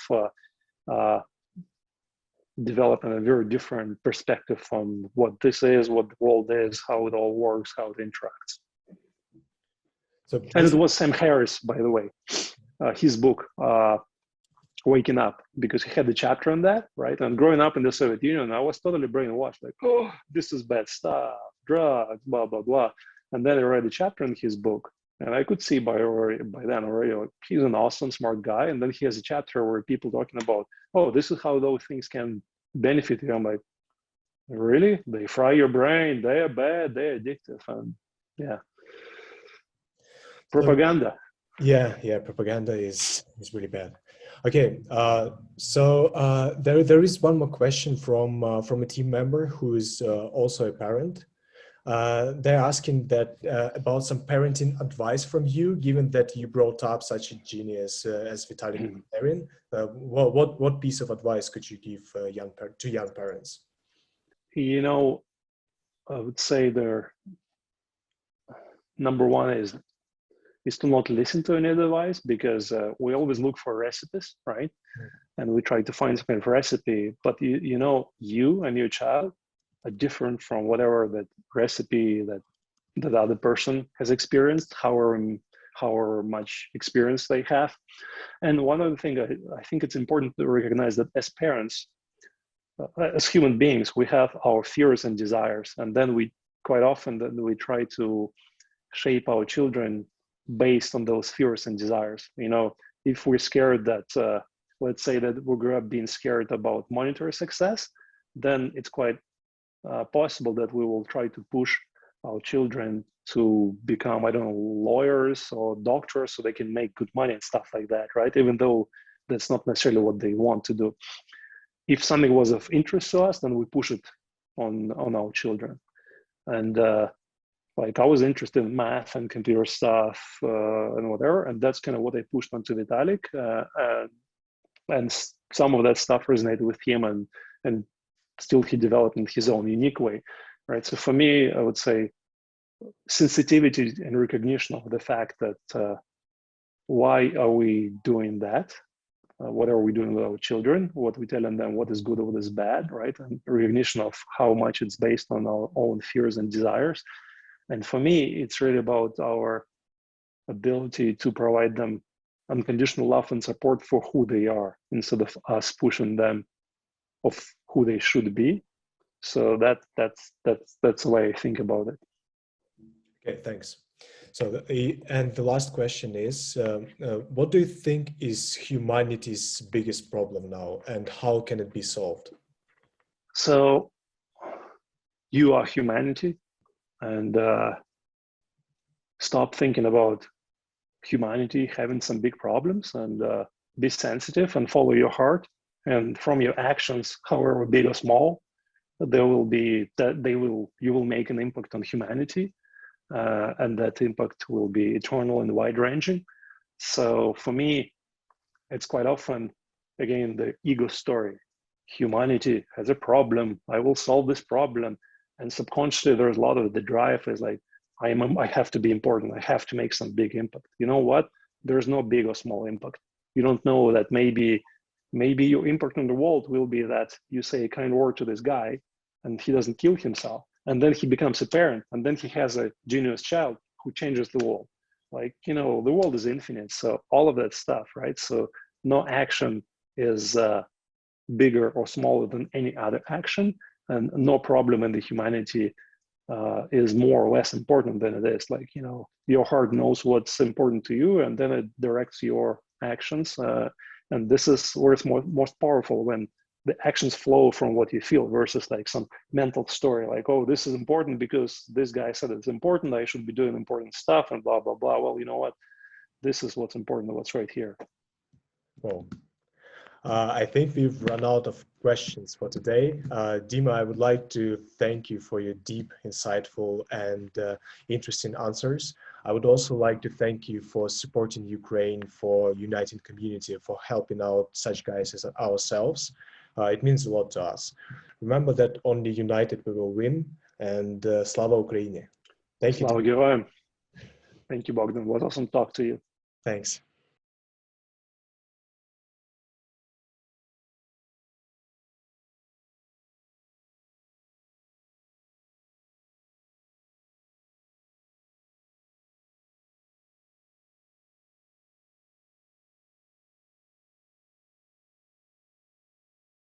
developing a very different perspective on what this is, what the world is, how it all works, how it interacts. So, and it was Sam Harris, by the way, his book, Waking Up, because he had the chapter on that, right? And growing up in the Soviet Union, I was totally brainwashed, like, oh, this is bad stuff, drugs, blah, blah, blah. And then I read a chapter in his book, and I could see by then already, like, he's an awesome, smart guy. And then he has a chapter where people talking about, oh, this is how those things can benefit you. I'm like, really? They fry your brain. They are bad. They're addictive. And yeah, propaganda. Yeah, propaganda is really bad. Okay, so there is one more question from a team member who is also a parent. They're asking that about some parenting advice from you, given that you brought up such a genius as Dmitry Buterin. What piece of advice could you give to young parents? You know, I would say their number one is to not listen to any advice, because we always look for recipes, right? And we try to find some kind of recipe, but you know, you and your child are different from whatever that recipe that other person has experienced, however much experience they have. And one other thing, I think it's important to recognize that as parents, as human beings, we have our fears and desires, and then we quite often we try to shape our children based on those fears and desires. You know, if we're scared that, let's say that we grew up being scared about monetary success, then it's quite possible that we will try to push our children to become, I don't know, lawyers or doctors so they can make good money and stuff like that, right? Even though that's not necessarily what they want to do. If something was of interest to us, then we push it on our children. And like I was interested in math and computer stuff and whatever, and that's kind of what I pushed onto Vitalik. And some of that stuff resonated with him, and still he developed in his own unique way, right? So for me, I would say sensitivity and recognition of the fact that why are we doing that? What are we doing with our children? What we telling them, what is good or what is bad, right? And recognition of how much it's based on our own fears and desires. And for me, it's really about our ability to provide them unconditional love and support for who they are, instead of us pushing them of who they should be. So that's the way I think about it. Okay, thanks. So, the last question is, what do you think is humanity's biggest problem now, and how can it be solved? So, you are humanity, and stop thinking about humanity having some big problems, and be sensitive and follow your heart. And from your actions, however big or small, you will make an impact on humanity. And that impact will be eternal and wide-ranging. So for me, it's quite often, again, the ego story. Humanity has a problem. I will solve this problem. And subconsciously, there's a lot of the drive is like, I have to be important. I have to make some big impact. You know what? There's no big or small impact. You don't know that maybe your impact on the world will be that you say a kind word to this guy and he doesn't kill himself. And then he becomes a parent, and then he has a genius child who changes the world. Like, you know, the world is infinite. So all of that stuff, right? So no action is bigger or smaller than any other action, and no problem in the humanity is more or less important than it is. Like, you know, your heart knows what's important to you, and then it directs your actions. And this is where it's most powerful, when the actions flow from what you feel, versus like some mental story, like, oh, this is important because this guy said it's important, I should be doing important stuff, and blah, blah, blah. Well, you know what? This is what's important, what's right here. Well, I think we've run out of questions for today. Dima, I would like to thank you for your deep, insightful, and interesting answers. I would also like to thank you for supporting Ukraine, for uniting community, for helping out such guys as ourselves. It means a lot to us. Remember that only united we will win, and Slava Ukraini. Thank you. Slava Geroyam. Thank you, Bogdan. It was awesome to talk to you. Thanks.